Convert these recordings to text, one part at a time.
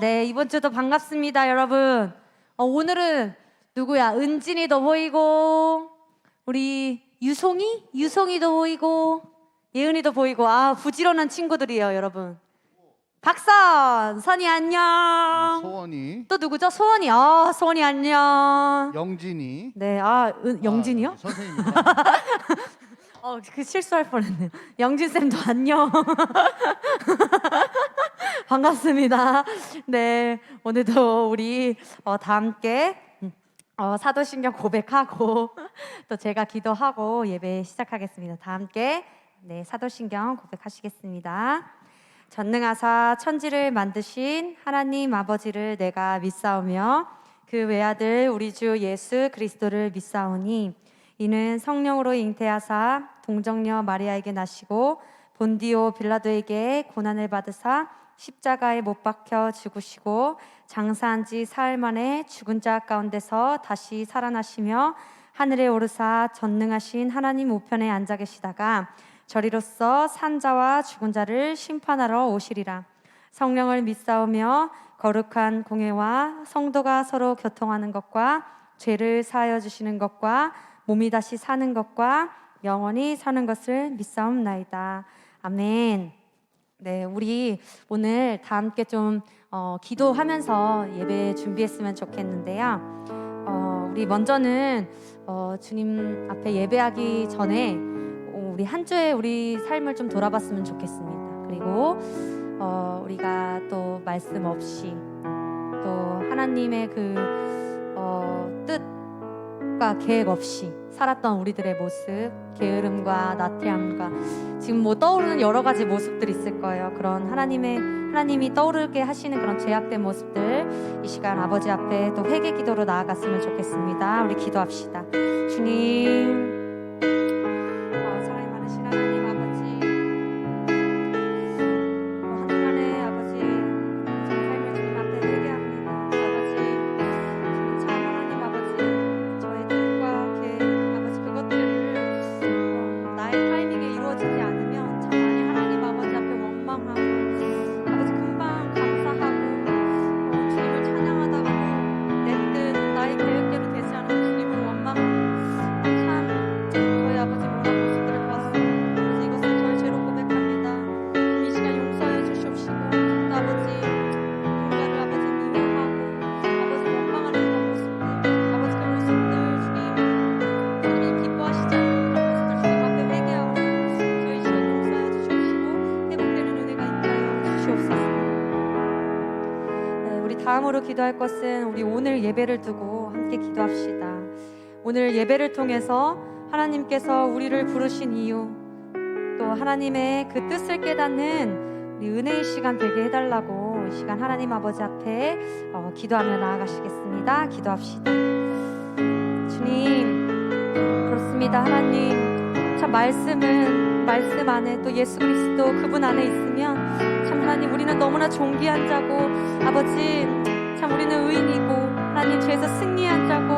네, 이번 주도 반갑습니다, 여러분. 오늘은 누구야? 은진이도 보이고, 우리 유송이도 보이고, 예은이도 보이고, 부지런한 친구들이에요, 여러분. 박선, 선이 안녕. 소원이, 또 누구죠? 소원이. 소원이 안녕. 영진이. 네, 영진이요? 선생님입니다. 그 실수할 뻔했네요. 영진 쌤도 안녕. 반갑습니다. 네, 오늘도 우리 다 함께 사도신경 고백하고 또 제가 기도하고 예배 시작하겠습니다. 다 함께 사도신경 고백하시겠습니다. 전능하사 천지를 만드신 하나님 아버지를 내가 믿사오며 그 외아들 우리 주 예수 그리스도를 믿사오니 이는 성령으로 잉태하사 동정녀 마리아에게 나시고 본디오 빌라도에게 고난을 받으사 십자가에 못 박혀 죽으시고 장사한 지 사흘 만에 죽은 자 가운데서 다시 살아나시며 하늘에 오르사 전능하신 하나님 우편에 앉아 계시다가 저리로서 산 자와 죽은 자를 심판하러 오시리라. 성령을 믿사오며 거룩한 공회와 성도가 서로 교통하는 것과 죄를 사하여 주시는 것과 몸이 다시 사는 것과 영원히 사는 것을 믿사옵나이다. 아멘. 네, 우리 오늘 다 함께 좀 기도하면서 예배 준비했으면 좋겠는데요. 우리 먼저는 주님 앞에 예배하기 전에 우리 한 주의 우리 삶을 좀 돌아봤으면 좋겠습니다. 그리고 우리가 또 말씀 없이 또 하나님의 그 뜻과 계획 없이 살았던 우리들의 모습, 게으름과 나태함과 지금 떠오르는 여러 가지 모습들이 있을 거예요. 그런 하나님이 떠오르게 하시는 그런 죄악된 모습들, 이 시간 아버지 앞에 또 회개 기도로 나아갔으면 좋겠습니다. 우리 기도합시다. 주님, 사랑이 많으신 하나님 아버지, 한순간에 아버지 제 삶을 주님 앞에 회개합니다. 아버지, 주님 참 하나님 아버지, 저의 뜻과 계획 아버지 그것들을 나의 타이밍에 이루어지지 않으면 참 많이 하나님 아버지 앞에 원망하고 아버지 금방 감사하고 주님을 찬양하다가도 내 뜻 나의 계획대로 되지 않으면 주님을 원망하고 참 저희 아버지 못난 모습들을 보았습니다. 그래서 이것을 저의 죄로 고백합니다. 이 시간 용서해 주시옵시고 또 아버지 누군가를 아버지 미워하고 아버지 원망하는 그런 모습들 아버지 그 모습들 주님이 기뻐하시지 않는 그런 모습들 주님 앞에 회개하고 저희 시간 용서해 주시옵시고 회복되는 은혜가 있게 하여 주시옵소서. 네, 우리 다음으로 기도할 것은 우리 오늘 예배를 두고 함께 기도합시다. 오늘 예배를 통해서 하나님께서 우리를 부르신 이유 또 하나님의 그 뜻을 깨닫는 우리 은혜의 시간 되게 해달라고 이 시간 하나님 아버지 앞에 기도하며 나아가시겠습니다. 기도합시다. 주님, 그렇습니다. 하나님, 참 말씀 안에 또 예수 그리스도 그분 안에 있으면 참 하나님 우리는 너무나 존귀한 자고 아버지 참 우리는 의인이고 하나님 죄에서 승리한 자고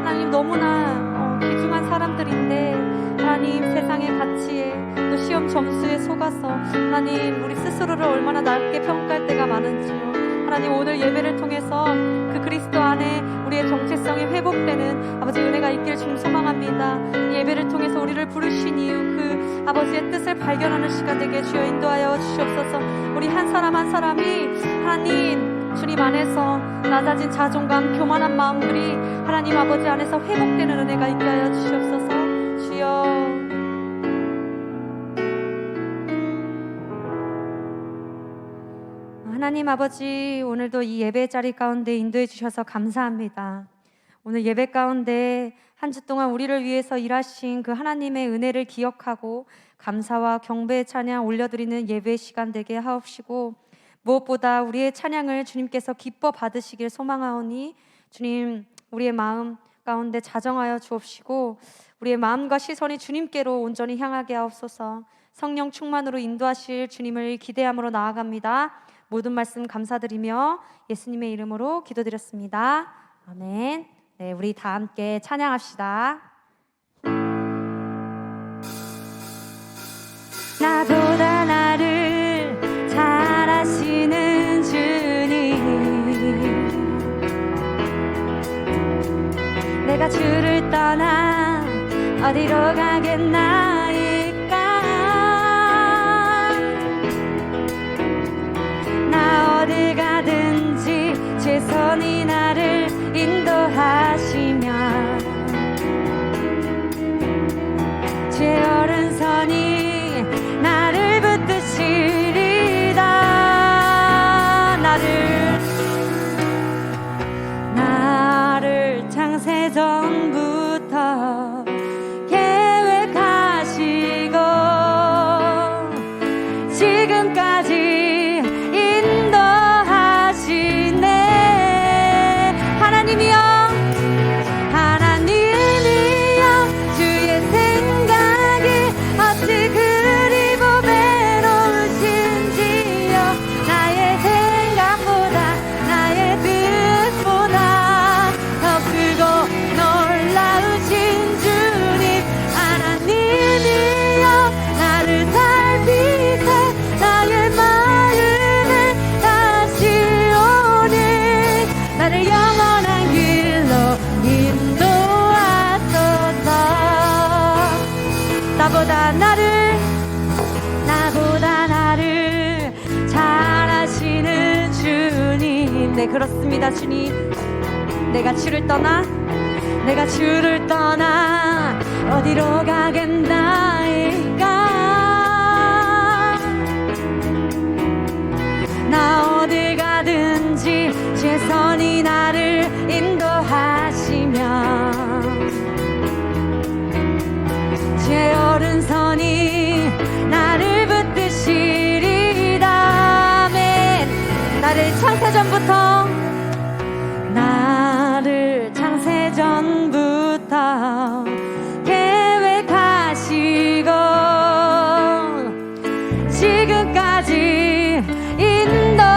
하나님 너무나 귀중한 사람들인데 하나님 세상의 가치에 또 시험 점수에 속아서 하나님 우리 스스로를 얼마나 낮게 평가할 때가 많은지요. 하나님 오늘 예배를 통해서 그 그리스도 안에 우리의 정체성이 회복되는 아버지 은혜가 있기를 주님 소망합니다. 이 예배를 통해서 우리를 부르신 이유 그 아버지의 뜻을 발견하는 시간 되게 주여 인도하여 주시옵소서. 우리 한 사람 한 사람이 하나님 주님 안에서 낮아진 자존감 교만한 마음들이 하나님 아버지 안에서 회복되는 은혜가 있게 하여 주시옵소서. 주여 하나님 아버지, 오늘도 이 예배 자리 가운데 인도해 주셔서 감사합니다. 오늘 예배 가운데 한 주 동안 우리를 위해서 일하신 그 하나님의 은혜를 기억하고 감사와 경배의 찬양 올려드리는 예배 시간 되게 하옵시고 무엇보다 우리의 찬양을 주님께서 기뻐 받으시길 소망하오니 주님 우리의 마음 가운데 자정하여 주옵시고 우리의 마음과 시선이 주님께로 온전히 향하게 하옵소서. 성령 충만으로 인도하실 주님을 기대함으로 나아갑니다. 모든 말씀 감사드리며 예수님의 이름으로 기도드렸습니다. 아멘. 네, 우리 다 함께 찬양합시다. 나보다 나를 잘 아시는 주님 내가 주를 떠나 어디로 가겠나이까. 나 어디 가든지 최선이 나를 인도하시며 제 오른손이 나를 붙드시리다. 나를 창세전부터 계획하시고 지금까지 인도하시네. 하나님이여, 하나님이여, 주의 생각이 어찌 그리 보배로우신지요. 나의 생각보다 나의 뜻보다 더 크고 놀라우신 주님. 하나님이여, 나를 살피사 나의 마음을 다시 오니 나를 영원한 길로 인도하소서. 나보다 나를 잘 아시는 주님. 네, 그렇습니다. 주님, 내가 주를 떠나 어디로 가겠나이까. 나 어디 가든지 최선이 나를 인도하시며 제 오른손이 나를 붙드시리라. 아멘. 나를 창세전부터 계획하시고 지금까지 인도하시네.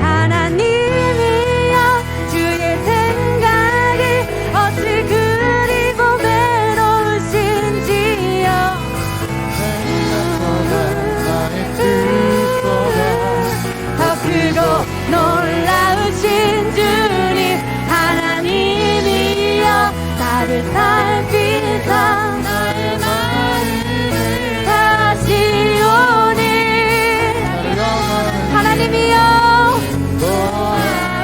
하나님이여, 주의 생각이 어찌 그리 보배로우신지요. 더 크고 놀라우신 주님. 하나님이여, 나를 살피사 나의 마음을 다시 오니.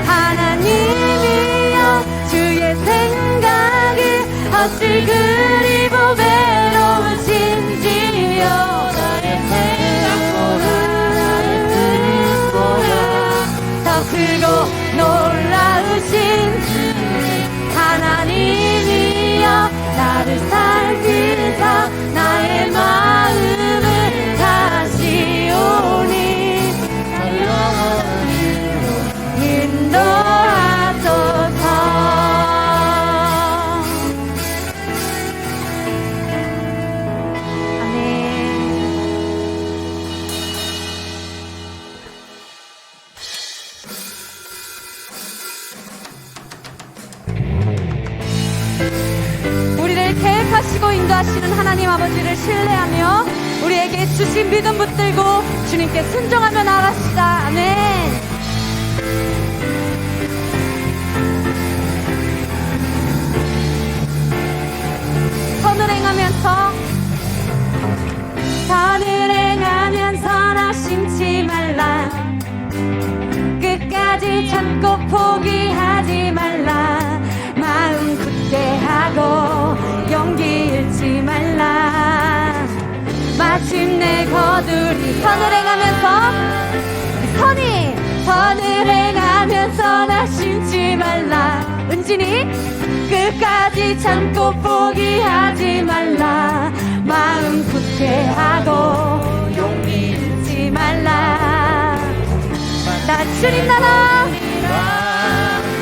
하나님이여, 주의 생각이 어찌 그리 보배로우신지요. 나의 생각보다 나의 뜻보다 더 크고 놀라우신 주님. 하나님이여, 나를 살피사 나의 마음을 다시 오니 인도하소서. 아멘. 우리를 계획하시고 인도하시는 하나님 아버지를 신뢰하며 우리에게 주신 믿음 붙들고 주님께 순종하며 나아갑시다. 아멘. 선을 행하면서 나 심지 말라. 끝까지 참고 포기하지 말라. 마음 굳게 하고 용기 잃지 말라. 마침내 거두리. 선을 행하면서 나 심지 말라. 은진이 끝까지 참고 포기하지 말라. 마음 굳게 하고 용기 잃지 말라.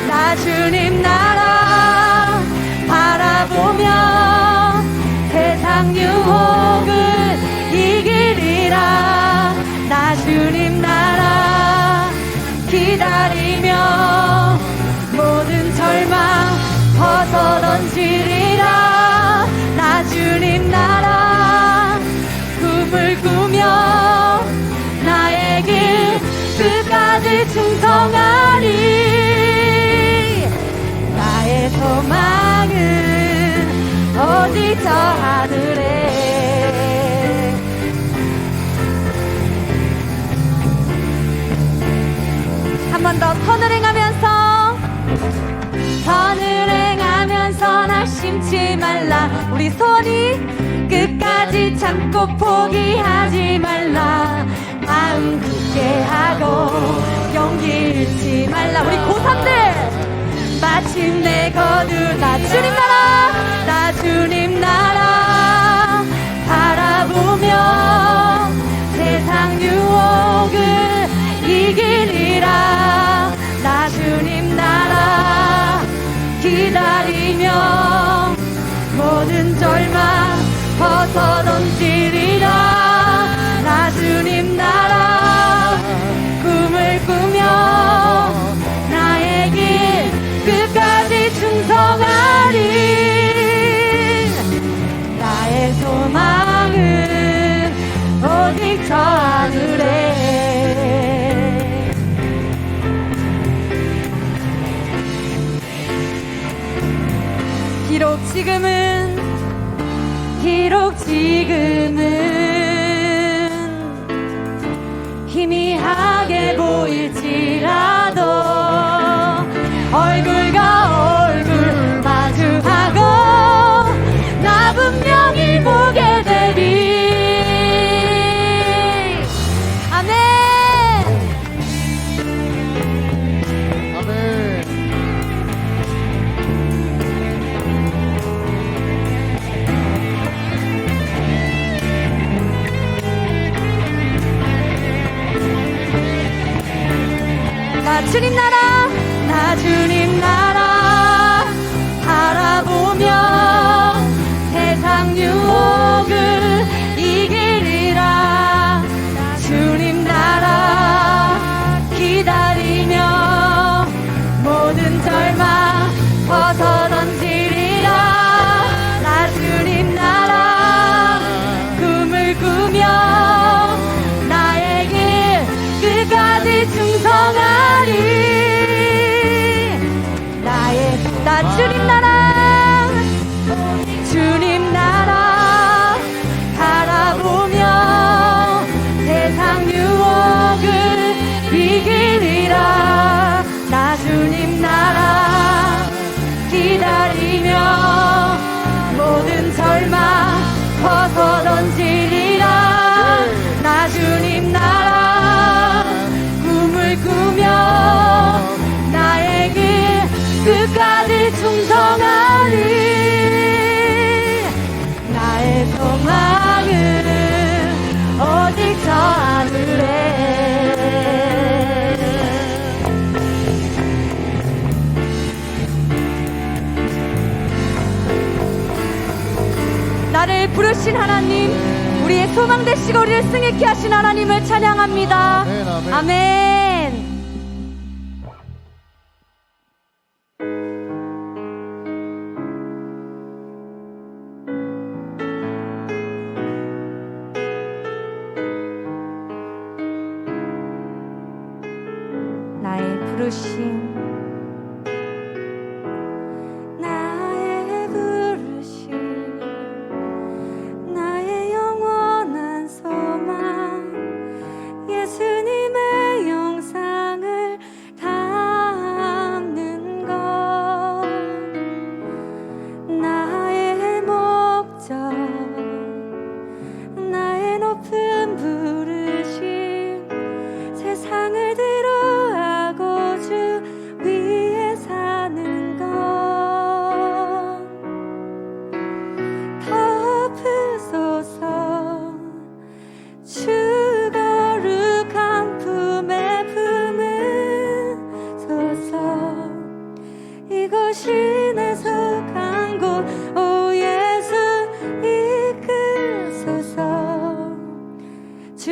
나 주님 나라 바라보며 세상 유혹을 이기리라. 나 주님 나라 기다리며 모든 절망 벗어던지리라. 나 주님 나라 꿈을 꾸며 나의 길 끝까지 충성하리. 나의 소망은 오직 저 하늘에. 한 번 더. 선을 행하면서 낙심치 말라. 우리 소원이 끝까지 참고 포기하지 말라. 마음 굳게 하고 용기 잃지 말라. 우리 고3들 마침내 거두나 주님 나라, 나 주님 나라 바라보며 세상 유혹을 이기리라. 나 주님 나라 기다리며 모든 절망 벗어던지리라. 나 주님 나라 꿈을 꾸며 나의 길 끝까지 충성하리. 나의 소망은 오직 저 하늘에. 비록 지금은 희미하게 보일지라도 얼굴과 얼굴 마주하고 나 분명히 보게 되리. 아멘. 아멘. 나 주님 나라, 나 주님 나라 바라보며 세상 유혹을 이기리라. 주님 나라 기다리며 모든 절망 벗어던지리라. 나 주님 나라 꿈을 꾸며 나의 길 끝까지 충성하리. 나 주님 나라, 주님 나라 바라보며 세상 유혹을 이기리라. 나 주님 나라 기다리며 모든 절망 벗어던지리라. 나 주님 나라 꿈을 꾸며 나의 길 끝까지 충성하리. 나의 소망은 오직 저 하늘에. 나를 부르신 하나님, 우리의 소망 되시고 우리를 승리케 하신 하나님을 찬양합니다. 아멘, 아멘. 아멘. 나의 부르심, 나의 부르심, 나의 영원한 소망, 예수님의 영상을 담는 것. 나의 목적, 나의 높은 부르심, 세상을 뒤로하고 주 위에 사는 것. 덮으소서 주 거룩한 품에 품으소서. 이곳이 내 속한 곳, 오 예수 이끌소서. 주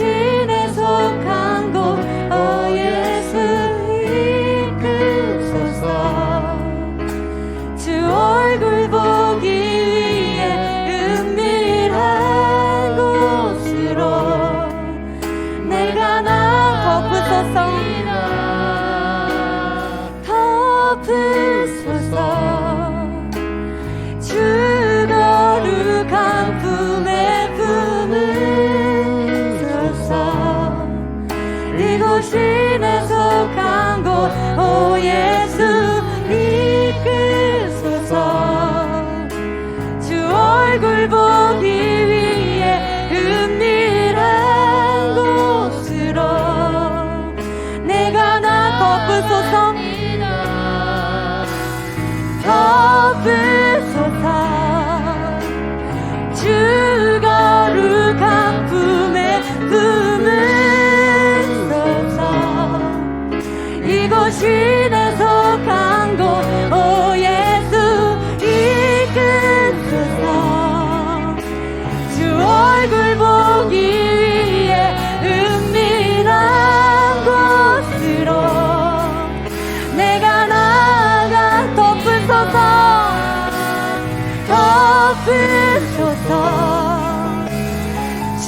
이곳신에 속한 곳 오 예수 이끄소서 주 얼굴 보기 위해 은밀한 곳으로 내가 나 덮으소서 주 거룩한 품에 품으소서 이곳신에 속한 곳 오 예수 이끄소서 주 얼굴 보기 위해 은밀한 곳으로 내가 나 덮으소서 덮으소서 주 거룩한 품에 품으소서 이곳신에 속한 곳 오 예수 이끄소서 주 얼굴 보기 위해 은밀한 곳으로 내가 나가 덮으소서 주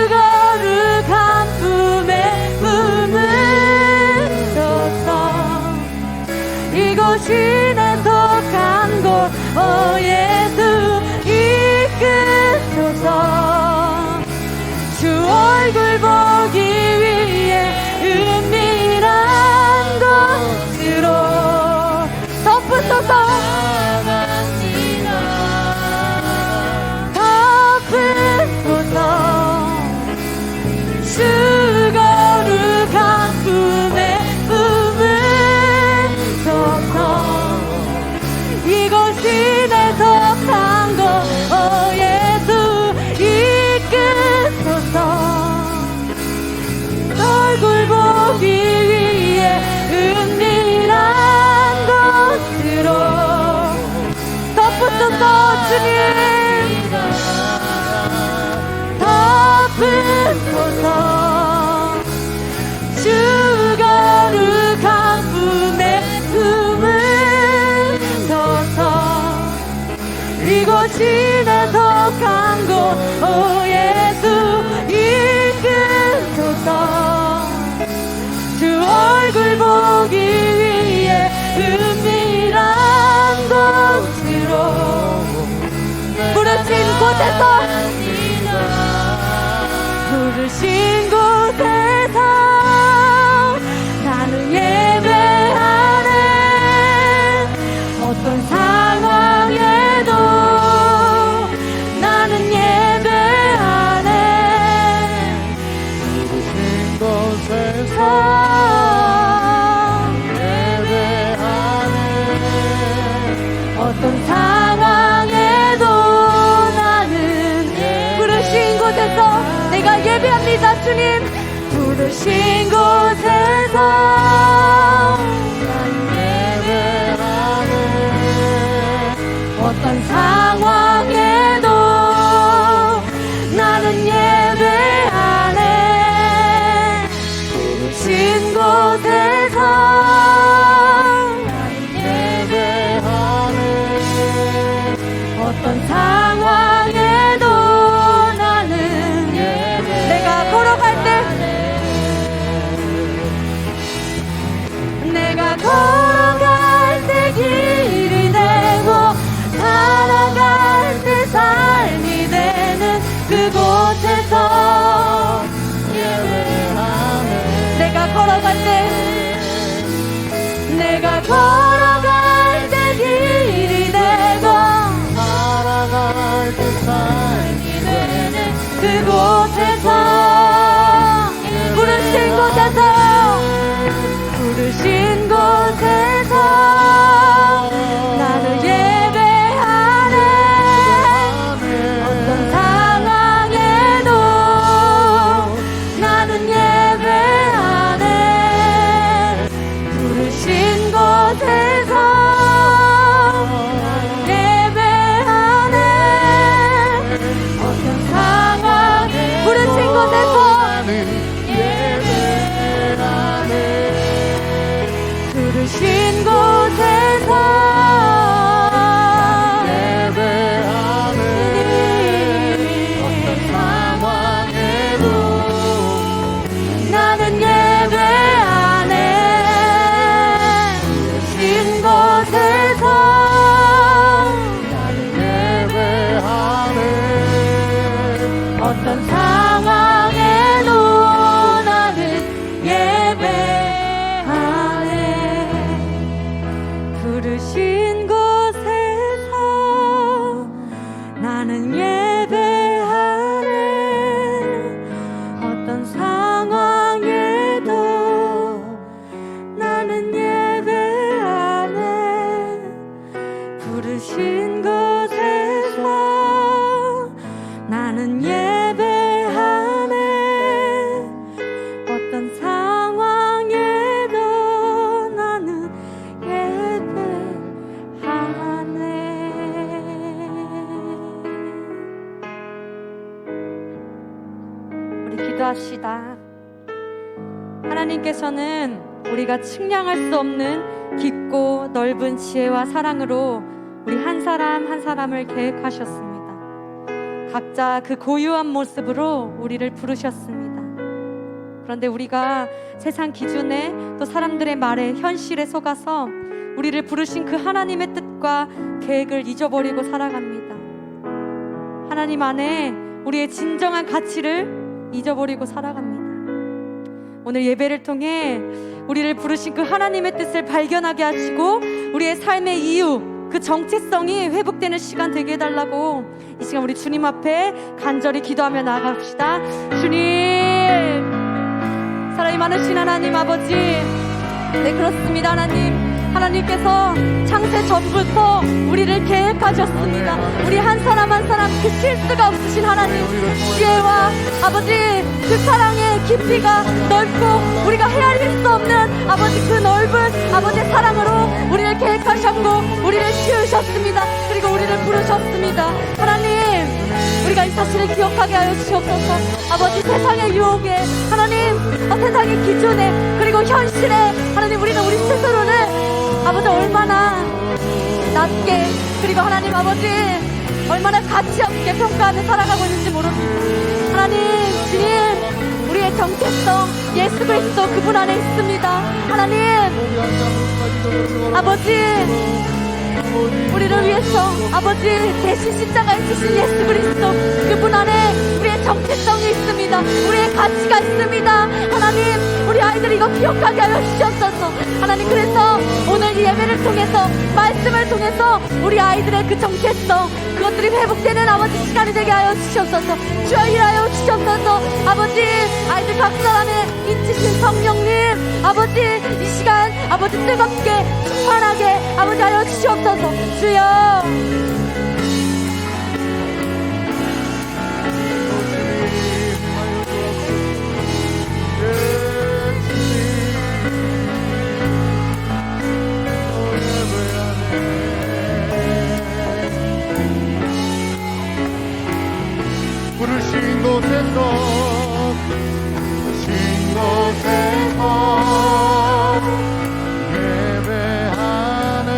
거룩한 품에 품으소서 이곳신에 속한 곳 오 예수 이끄소서 주 얼굴 보기 위해 은밀한 곳으로 덮으소서 덮으소서 주 거룩한 품에 품으소서 이곳신에 속한 곳 오 예수 이끄소서 얼굴 보기 위해 은밀한 곳으로 덮으소서 주님 덮으소서 주 거룩한 품에 품으소서 이곳신에 속한 곳 오 예수 이끄소서 주 얼굴 보기 위해 은밀한 곳으로 부르신 곳에서 부르신 곳에서 나는 예배하네 어떤 상황에도 나는 예배하네 부르신 곳에서 예배하네 어떤 상황에도 나는 부르신 곳에서 내가 예배합니다 주님 부르신 곳에서 나는 예배하네 어떤 상황에도 나는 예배하네 부르신 곳에서 나는 예배하네 어떤 상황에도 나는 내가 걸어갈 때 내가 걸어갈 때 길이 되고 살아갈 때 삶이 되는 그곳에서 예배하네 내가 걸어갈 때 내가 걸어갈 때 길이 되고 살아갈 때 삶이 되는 그곳에서 부르신 곳에서 부르신 곳에서 나를 예배하네 어떤 상황에도 나는 예배하네 부르신 곳에서 하나님께서는 우리가 측량할 수 없는 깊고 넓은 지혜와 사랑으로 우리 한 사람 한 사람을 계획하셨습니다. 각자 그 고유한 모습으로 우리를 부르셨습니다. 그런데 우리가 세상 기준에 또 사람들의 말에 현실에 속아서 우리를 부르신 그 하나님의 뜻과 계획을 잊어버리고 살아갑니다. 하나님 안에 우리의 진정한 가치를 잊어버리고 살아갑니다. 오늘 예배를 통해 우리를 부르신 그 하나님의 뜻을 발견하게 하시고 우리의 삶의 이유, 그 정체성이 회복되는 시간 되게 해달라고 이 시간 우리 주님 앞에 간절히 기도하며 나아갑시다. 주님, 사랑이 많으신 하나님 아버지, 네 그렇습니다. 하나님께서 창세 전부터 우리를 계획하셨습니다. 우리 한 사람 한 사람 그 실수가 없으신 하나님, 지혜와 아버지 그 사랑의 깊이가 넓고 우리가 헤아릴 수 없는 아버지 그 넓은 아버지의 사랑으로 우리를 계획하셨고 우리를 지으셨습니다. 그리고 우리를 부르셨습니다. 하나님, 우리가 이 사실을 기억하게 하여 주시옵소서. 아버지, 세상의 유혹에 하나님, 세상의 기준에 그리고 현실에 하나님, 우리는 우리 스스로를 아버지 얼마나 낮게, 그리고 하나님 아버지 얼마나 가치 없게 평가하며 살아가고 있는지 모릅니다. 하나님, 주님, 우리의 정체성 예수 그리스도 그분 안에 있습니다. 하나님 아버지, 우리를 위해서 아버지 대신 십자가에 지신 예수 그리스도 그분 안에 우리의 정체성이 있습니다. 우리의 가치가 있습니다. 하나님, 우리 아이들 이거 기억하게 하여 주셨소서. 하나님, 그래서 오늘 이 예배를 통해서 말씀을 통해서 우리 아이들의 그 정체성 그것들이 회복되는 아버지 시간이 되게 하여 주셨소서. 주여 일하여 주셨소서. 아버지, 아이들 각 사람의 인치신 성령님 아버지 이 시간 아버지 뜨겁게 충만하게 아버지 하여 주시옵소서. 주여, 부르신 곳에서 예배하네.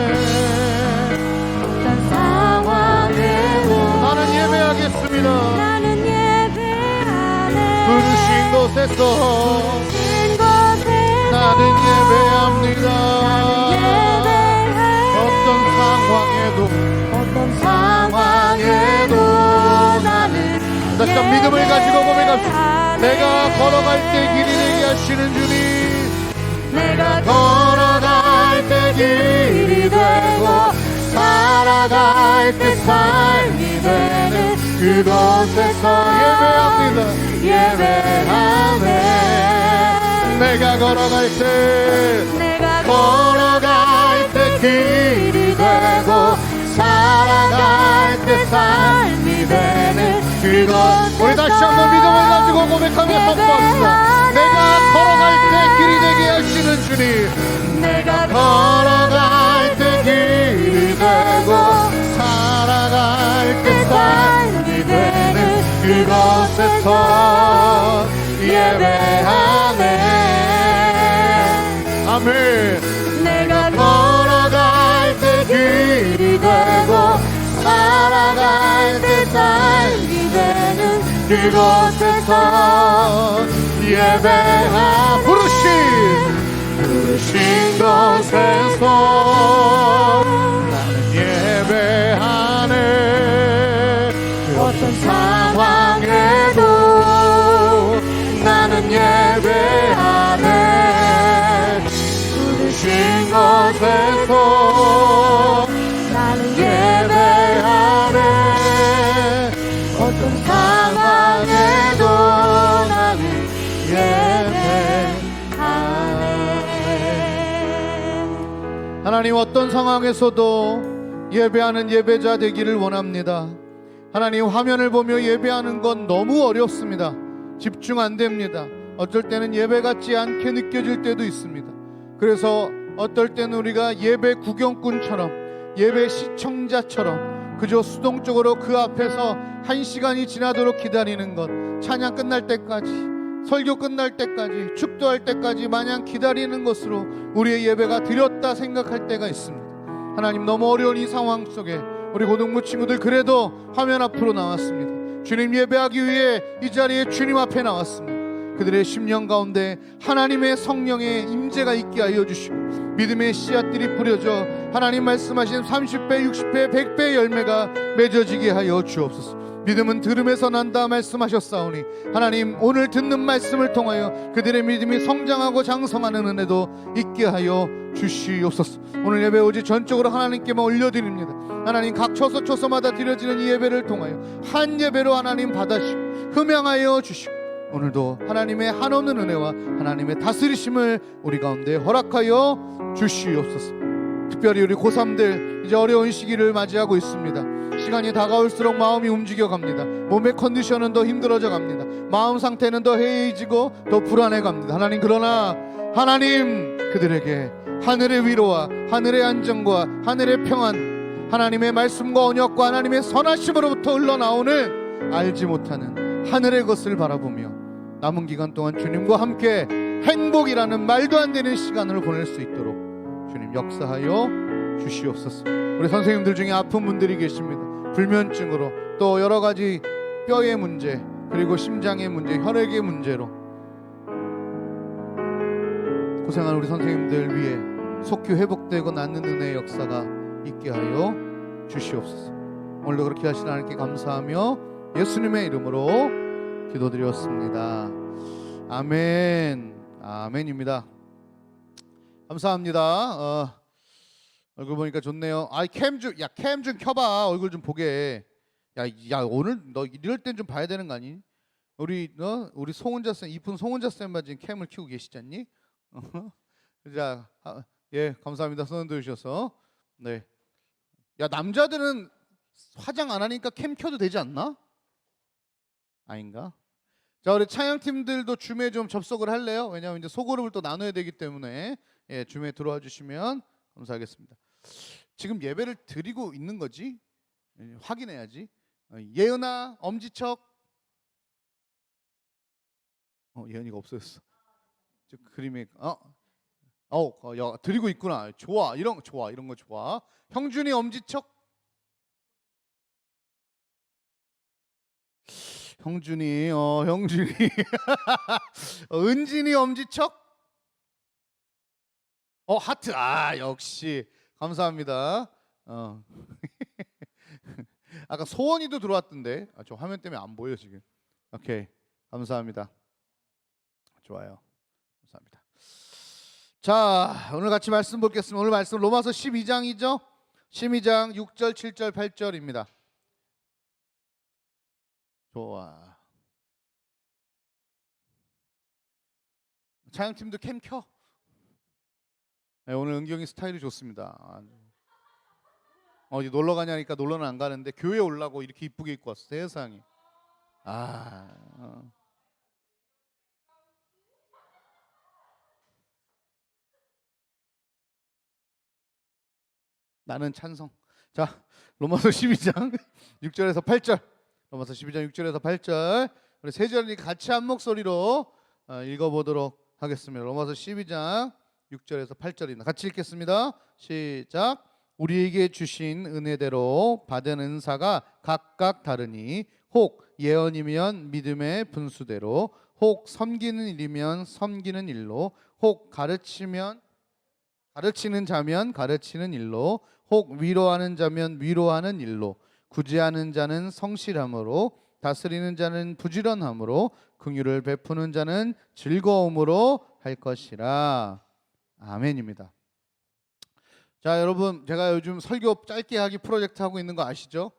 어떤 상황에도 나는 예배하겠습니다. 나는 예배하네. 부르신 곳에서 나는 예배합니다. 어떤 상황에도 나는 다시 한번 믿음을 가지고 고백합시다. 내가 걸어갈 때 길이 되게 하시는 주님, 내가 걸어갈 때 길이 되고 살아갈 때 삶이 되는 그곳에서 예배하네. 내가 걸어갈 때 길이 되고 살아갈 때 삶이 되는 그곳. 우리 다시 한번 믿음을 가지고 고백하며 선포합시다. 내가 걸어갈 때 길이 되게 하시는 주님, 내가 걸어갈 때 길이 되고 살아갈 때 삶이 되는 그곳에서 예배하네. 아멘. 내가 걸어갈 때 길이 되고 살아갈 때 삶이 되는 그곳에서 예배하. 부르신 곳에서 나는 예배하네. 어떤 상황에도 나는 예배하네. 부르신 곳에서 나는 예배하네. 어떤 상황에도 나는 예배하네. 하나님, 어떤 상황에서도 예배하는 예배자 되기를 원합니다. 하나님, 화면을 보며 예배하는 건 너무 어렵습니다. 집중 안 됩니다. 어쩔 때는 예배 같지 않게 느껴질 때도 있습니다. 그래서 어떨 때는 우리가 예배 구경꾼처럼, 예배 시청자처럼 그저 수동적으로 그 앞에서 1시간이 지나도록 기다리는 것, 찬양 끝날 때까지 설교 끝날 때까지, 축도할 때까지 마냥 기다리는 것으로 우리의 예배가 드렸다 생각할 때가 있습니다. 하나님, 너무 어려운 이 상황 속에 우리 고등부 친구들 그래도 화면 앞으로 나왔습니다. 주님 예배하기 위해 이 자리에 주님 앞에 나왔습니다. 그들의 심령 가운데 하나님의 성령의 임재가 있게 하여 주시고 믿음의 씨앗들이 뿌려져 하나님 말씀하신 30배, 60배, 100배의 열매가 맺어지게 하여 주옵소서. 믿음은 들음에서 난다 말씀하셨사오니 하나님, 오늘 듣는 말씀을 통하여 그들의 믿음이 성장하고 장성하는 은혜도 있게 하여 주시옵소서. 오늘 예배 오직 전적으로 하나님께만 올려드립니다. 하나님, 각 처소마다 드려지는 이 예배를 통하여 한 예배로 하나님 받아주시고 흠양하여 주시고 오늘도 하나님의 한없는 은혜와 하나님의 다스리심을 우리 가운데 허락하여 주시옵소서. 특별히 우리 고3들 이제 어려운 시기를 맞이하고 있습니다. 시간이 다가올수록 마음이 움직여 갑니다. 몸의 컨디션은 더 힘들어져 갑니다. 마음 상태는 더 해이해지고 더 불안해 갑니다. 하나님, 그러나 하나님, 그들에게 하늘의 위로와 하늘의 안정과 하늘의 평안, 하나님의 말씀과 언약과 하나님의 선하심으로부터 흘러나오는 알지 못하는 하늘의 것을 바라보며 남은 기간 동안 주님과 함께 행복이라는 말도 안 되는 시간을 보낼 수 있도록 주님 역사하여 주시옵소서. 우리 선생님들 중에 아픈 분들이 계십니다. 불면증으로, 또 여러 가지 뼈의 문제, 그리고 심장의 문제, 혈액의 문제로 고생하는 우리 선생님들 위해 속히 회복되고 낫는 은혜의 역사가 있게 하여 주시옵소서. 오늘도 그렇게 하시는 하나님께 감사하며 예수님의 이름으로 기도드렸습니다. 아멘. 아멘입니다. 감사합니다. 얼굴 보니까 좋네요. 캠 좀 켜봐. 얼굴 좀 보게. 오늘 너 이럴 땐 좀 봐야 되는 거 아니? 우리 송은자 쌤, 이쁜 송은자 쌤만 지금 캠을 켜고 계시잖니? 자, 감사합니다. 손 들으셔서. 네. 남자들은 화장 안 하니까 캠 켜도 되지 않나? 아닌가? 자, 우리 찬양팀들도 줌에 좀 접속을 할래요? 왜냐하면 이제 소그룹을 또 나눠야 되기 때문에 줌에 들어와 주시면 감사하겠습니다. 지금 예배를 드리고 있는 거지? 확인해야지. 예은아, 엄지척. 예은이가 없어졌어. 저 그림에 드리고 있구나. 좋아, 이런 거 좋아. 형준이 엄지척. 형준이 은진이 엄지척. 하트. 역시 감사합니다. 아까 소원이도 들어왔던데 저 화면 때문에 안 보여 지금. 오케이, 감사합니다. 좋아요, 감사합니다. 자, 오늘 같이 말씀 보겠습니다. 오늘 말씀 로마서 12장이죠 12장 6절 7절 8절입니다 좋아. 찬양팀도 캠 켜. 네, 오늘 은경이 스타일이 좋습니다. 어디 놀러 가냐니까 놀러는 안 가는데 교회 오려고 이렇게 이쁘게 입고 왔어. 세상에. 나는 찬성. 자, 로마서 12장 6절에서 8절. 로마서 12장 6절에서 8절. 우리 세 절이니까 같이 한 목소리로 읽어보도록 하겠습니다. 로마서 12장 6절에서 8절입니다. 같이 읽겠습니다. 시작. 우리에게 주신 은혜대로 받은 은사가 각각 다르니 혹 예언이면 믿음의 분수대로, 혹 섬기는 일이면 섬기는 일로, 혹 가르치는 자면 가르치는 일로, 혹 위로하는 자면 위로하는 일로, 구제하는 자는 성실함으로, 다스리는 자는 부지런함으로, 긍휼을 베푸는 자는 즐거움으로 할 것이라. 아멘입니다. 자, 여러분, 제가 요즘 설교 짧게 하기 프로젝트 하고 있는 거 아시죠?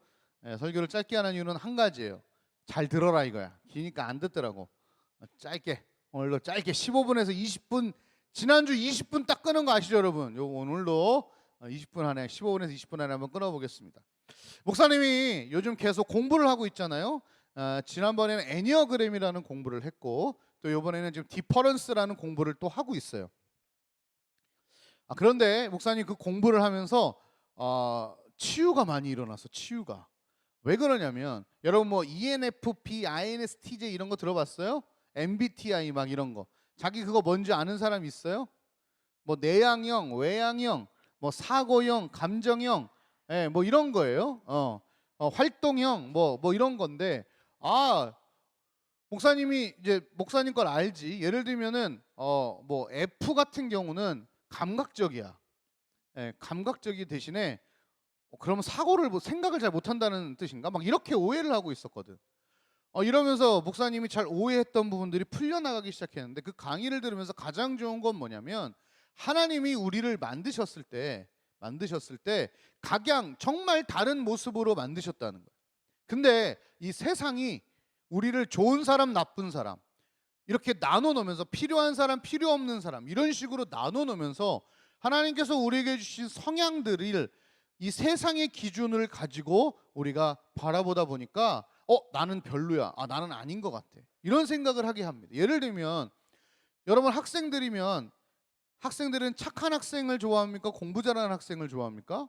설교를 짧게 하는 이유는 한 가지예요. 잘 들어라 이거야. 기니까 안 듣더라고. 짧게, 오늘도 짧게 15분에서 20분. 지난주 20분 딱 끄는 거 아시죠, 여러분? 오늘도 20분 안에, 15분에서 20분 안에 한번 끊어보겠습니다. 목사님이 요즘 계속 공부를 하고 있잖아요. 지난번에는 애니어그램이라는 공부를 했고, 또 이번에는 지금 디퍼런스라는 공부를 또 하고 있어요. 그런데 목사님 그 공부를 하면서 치유가 많이 일어났어. 치유가. 왜 그러냐면 여러분 ENFP, INSTJ 이런 거 들어봤어요? MBTI 막 이런 거. 자기 그거 뭔지 아는 사람 있어요? 뭐 내향형, 외향형, 뭐 사고형, 감정형, 예, 뭐 이런 거예요. 활동형, 뭐 이런 건데, 목사님이 이제 목사님 걸 알지. 예를 들면은 뭐 F 같은 경우는 감각적이야. 예, 감각적이 대신에 그러면 사고를 뭐 생각을 잘 못한다는 뜻인가? 막 이렇게 오해를 하고 있었거든. 이러면서 목사님이 잘 오해했던 부분들이 풀려나가기 시작했는데 그 강의를 들으면서 가장 좋은 건 뭐냐면 하나님이 우리를 만드셨을 때 각양 정말 다른 모습으로 만드셨다는 거예요. 근데 이 세상이 우리를 좋은 사람, 나쁜 사람 이렇게 나눠 놓으면서 필요한 사람, 필요 없는 사람 이런 식으로 나눠 놓으면서 하나님께서 우리에게 주신 성향들을 이 세상의 기준을 가지고 우리가 바라보다 보니까 나는 별로야. 나는 아닌 것 같아. 이런 생각을 하게 합니다. 예를 들면 여러분 학생들은 착한 학생을 좋아합니까? 공부 잘하는 학생을 좋아합니까?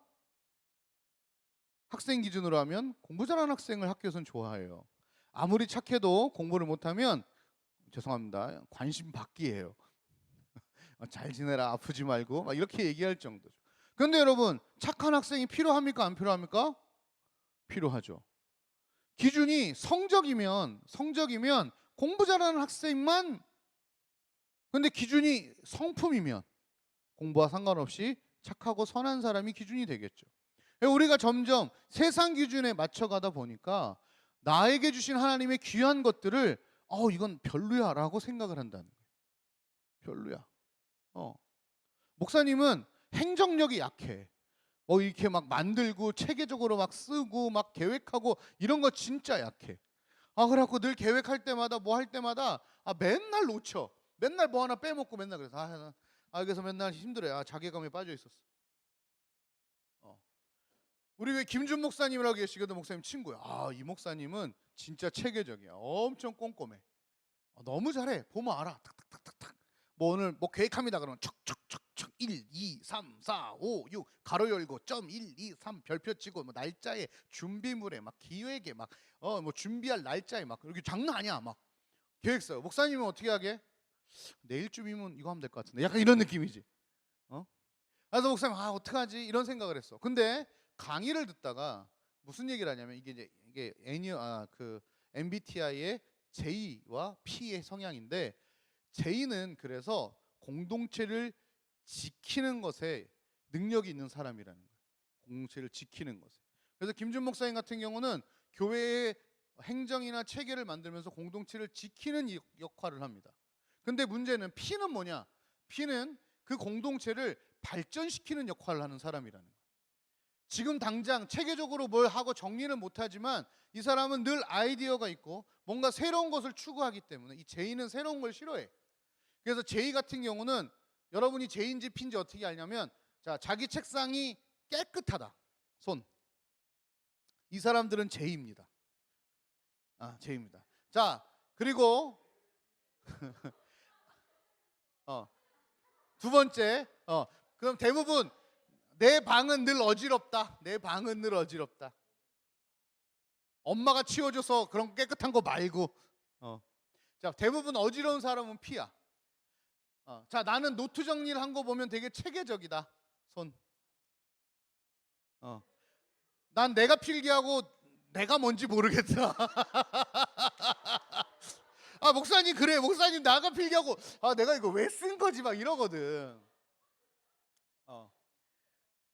학생 기준으로 하면 공부 잘하는 학생을 학교에서는 좋아해요. 아무리 착해도 공부를 못하면 죄송합니다. 관심 받기예요. 잘 지내라, 아프지 말고 막 이렇게 얘기할 정도죠. 그런데 여러분 착한 학생이 필요합니까? 안 필요합니까? 필요하죠. 기준이 성적이면 공부 잘하는 학생만, 근데 기준이 성품이면 공부와 상관없이 착하고 선한 사람이 기준이 되겠죠. 우리가 점점 세상 기준에 맞춰가다 보니까 나에게 주신 하나님의 귀한 것들을 이건 별로야 라고 생각을 한다는 거예요. 별로야. 목사님은 행정력이 약해. 이렇게 막 만들고 체계적으로 막 쓰고 막 계획하고 이런 거 진짜 약해. 그래갖고 늘 계획할 때마다 뭐 할 때마다 맨날 놓쳐. 맨날 뭐 하나 빼먹고 맨날 그래서 그래서 맨날 힘들어요. 자괴감에 빠져 있었어. 우리 왜 김준 목사님이라고 계시거든. 목사님 친구야. 이 목사님은 진짜 체계적이야. 엄청 꼼꼼해. 너무 잘해. 보면 알아. 탁탁탁탁탁. 뭐 오늘 뭐 계획합니다. 그러면 척척척척 1, 2, 3, 4, 5, 6 가로 열고 점 1, 2, 3 별표 치고 뭐 날짜에 준비물에 막 기획에 막 뭐 준비할 날짜에 막 이렇게 장난 아니야. 막 계획 써요. 목사님은 어떻게 하게? 내일쯤이면 이거 하면 될 것 같은데. 약간 이런 느낌이지. 그래서 목사님 어떡하지? 이런 생각을 했어. 근데 강의를 듣다가 무슨 얘기를 하냐면 이게 그 MBTI의 J와 P의 성향인데 J는 그래서 공동체를 지키는 것에 능력이 있는 사람이라는 거예요. 공동체를 지키는 것에. 그래서 김준 목사님 같은 경우는 교회의 행정이나 체계를 만들면서 공동체를 지키는 역할을 합니다. 근데 문제는 P는 뭐냐? P는 그 공동체를 발전시키는 역할을 하는 사람이라는 거예요. 지금 당장 체계적으로 뭘 하고 정리는 못하지만 이 사람은 늘 아이디어가 있고 뭔가 새로운 것을 추구하기 때문에 이 J는 새로운 걸 싫어해. 그래서 J 같은 경우는 여러분이 J인지 P인지 어떻게 알냐면 자기 책상이 깨끗하다. 손. 이 사람들은 J입니다. J입니다. 그리고 두 번째 그럼 대부분 내 방은 늘 어지럽다. 내 방은 늘 어지럽다. 엄마가 치워줘서 그런 깨끗한 거 말고 대부분 어지러운 사람은 P야. 나는 노트 정리를 한 거 보면 되게 체계적이다. 손. 난 내가 필기하고 내가 뭔지 모르겠다. 목사님 그래. 목사님 나가 필기하고 내가 이거 왜 쓴 거지 막 이러거든.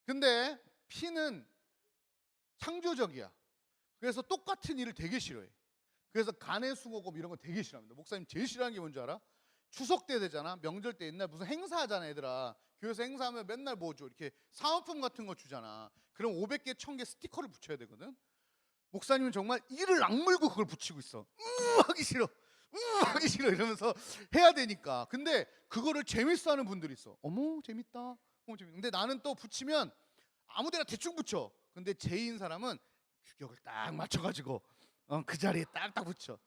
근데 P는 창조적이야. 그래서 똑같은 일을 되게 싫어해. 그래서 간해수고금 이런 거 되게 싫어합니다. 목사님 제일 싫어하는 게 뭔지 알아? 추석 때 되잖아. 명절 때 옛날 무슨 행사하잖아 얘들아. 교회에서 행사하면 맨날 뭐 줘? 이렇게 사은품 같은 거 주잖아. 그럼 500개, 1000개 스티커를 붙여야 되거든. 목사님은 정말 이를 악물고 그걸 붙이고 있어. 하기 싫어. 하기 싫어 이러면서 해야 되니까. 근데 그거를 재밌어 하는 분들이 있어. 어머 재밌다. 근데 나는 또 붙이면 아무데나 대충 붙여. 근데 J인 사람은 규격을 딱 맞춰가지고 그 자리에 딱딱 붙여.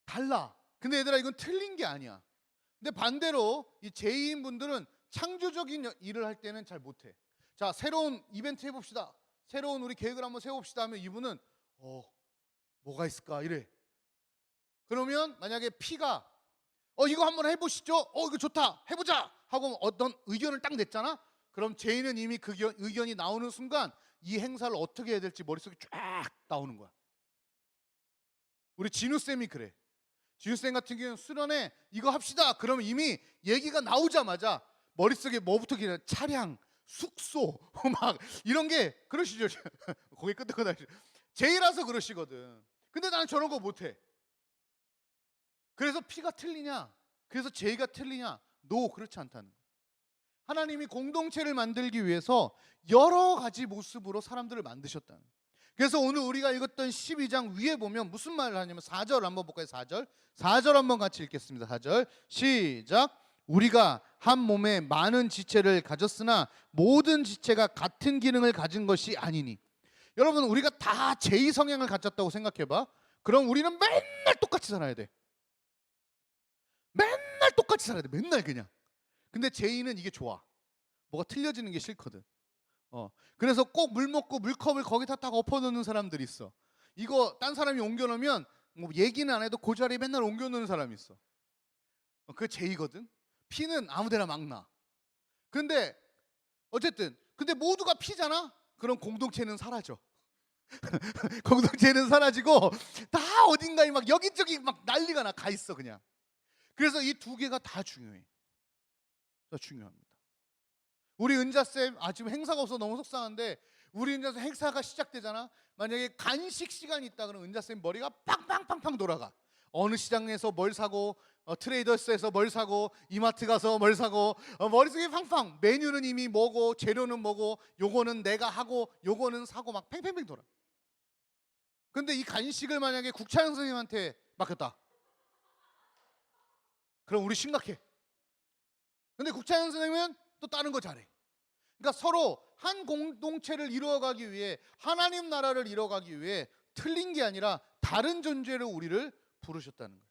달라. 근데 얘들아 이건 틀린 게 아니야. 근데 반대로 이 J인 분들은 창조적인 일을 할 때는 잘 못해. 새로운 이벤트 해봅시다. 새로운 우리 계획을 한번 세워봅시다 하면 이분은 뭐가 있을까 이래. 그러면 만약에 P가 이거 한번 해보시죠. 이거 좋다. 해보자. 하고 어떤 의견을 딱 냈잖아. 그럼 J는 이미 그 의견이 나오는 순간 이 행사를 어떻게 해야 될지 머릿속에 쫙 나오는 거야. 우리 진우쌤이 그래. 진우쌤 같은 경우는 수련회 이거 합시다. 그러면 이미 얘기가 나오자마자 머릿속에 뭐부터 기냐, 차량, 숙소 막 이런 게 그러시죠. 거기 끄덕끄덕. J라서 그러시거든. 근데 나는 저런 거 못해. 그래서 P가 틀리냐? 그래서 J가 틀리냐? 그렇지 않다는 거예요. 하나님이 공동체를 만들기 위해서 여러 가지 모습으로 사람들을 만드셨다는 거예요. 그래서 오늘 우리가 읽었던 12장 위에 보면 무슨 말을 하냐면 4절 한번 볼까요? 4절 한번 같이 읽겠습니다. 4절 시작. 우리가 한 몸에 많은 지체를 가졌으나 모든 지체가 같은 기능을 가진 것이 아니니. 여러분, 우리가 다 J 성향을 가졌다고 생각해봐. 그럼 우리는 맨날 똑같이 살아야 돼. 맨날 똑같이 살아야 돼. 맨날 그냥. 근데 J는 이게 좋아. 뭐가 틀려지는 게 싫거든. 그래서 꼭 물 먹고 물컵을 거기다 딱 엎어놓는 사람들이 있어. 이거 딴 사람이 옮겨놓으면 뭐 얘기는 안 해도 그 자리에 맨날 옮겨놓는 사람이 있어. 그게 J거든. P는 아무데나 막 놔. 근데 어쨌든 근데 모두가 P잖아. 그럼 공동체는 사라져. 공동체는 사라지고 다 어딘가에 막 여기저기 막 난리가 나 가 있어 그냥. 그래서 이 두 개가 다 중요해. 더 중요합니다. 우리 은자쌤 지금 행사가 없어서 너무 속상한데 우리 은자쌤 행사가 시작되잖아. 만약에 간식 시간이 있다 그러면 은자쌤 머리가 빵빵빵빵 돌아가. 어느 시장에서 뭘 사고 트레이더스에서 뭘 사고 이마트 가서 뭘 사고 머릿속에 팡팡. 메뉴는 이미 뭐고 재료는 뭐고 요거는 내가 하고 요거는 사고 막 팽팽팽 돌아. 근데 이 간식을 만약에 국차영 선생님한테 맡겼다. 그럼 우리 심각해. 근데 국차영 선생님은 또 다른 거 잘해. 그러니까 서로 한 공동체를 이루어가기 위해 하나님 나라를 이루어가기 위해 틀린 게 아니라 다른 존재로 우리를 부르셨다는 거예요.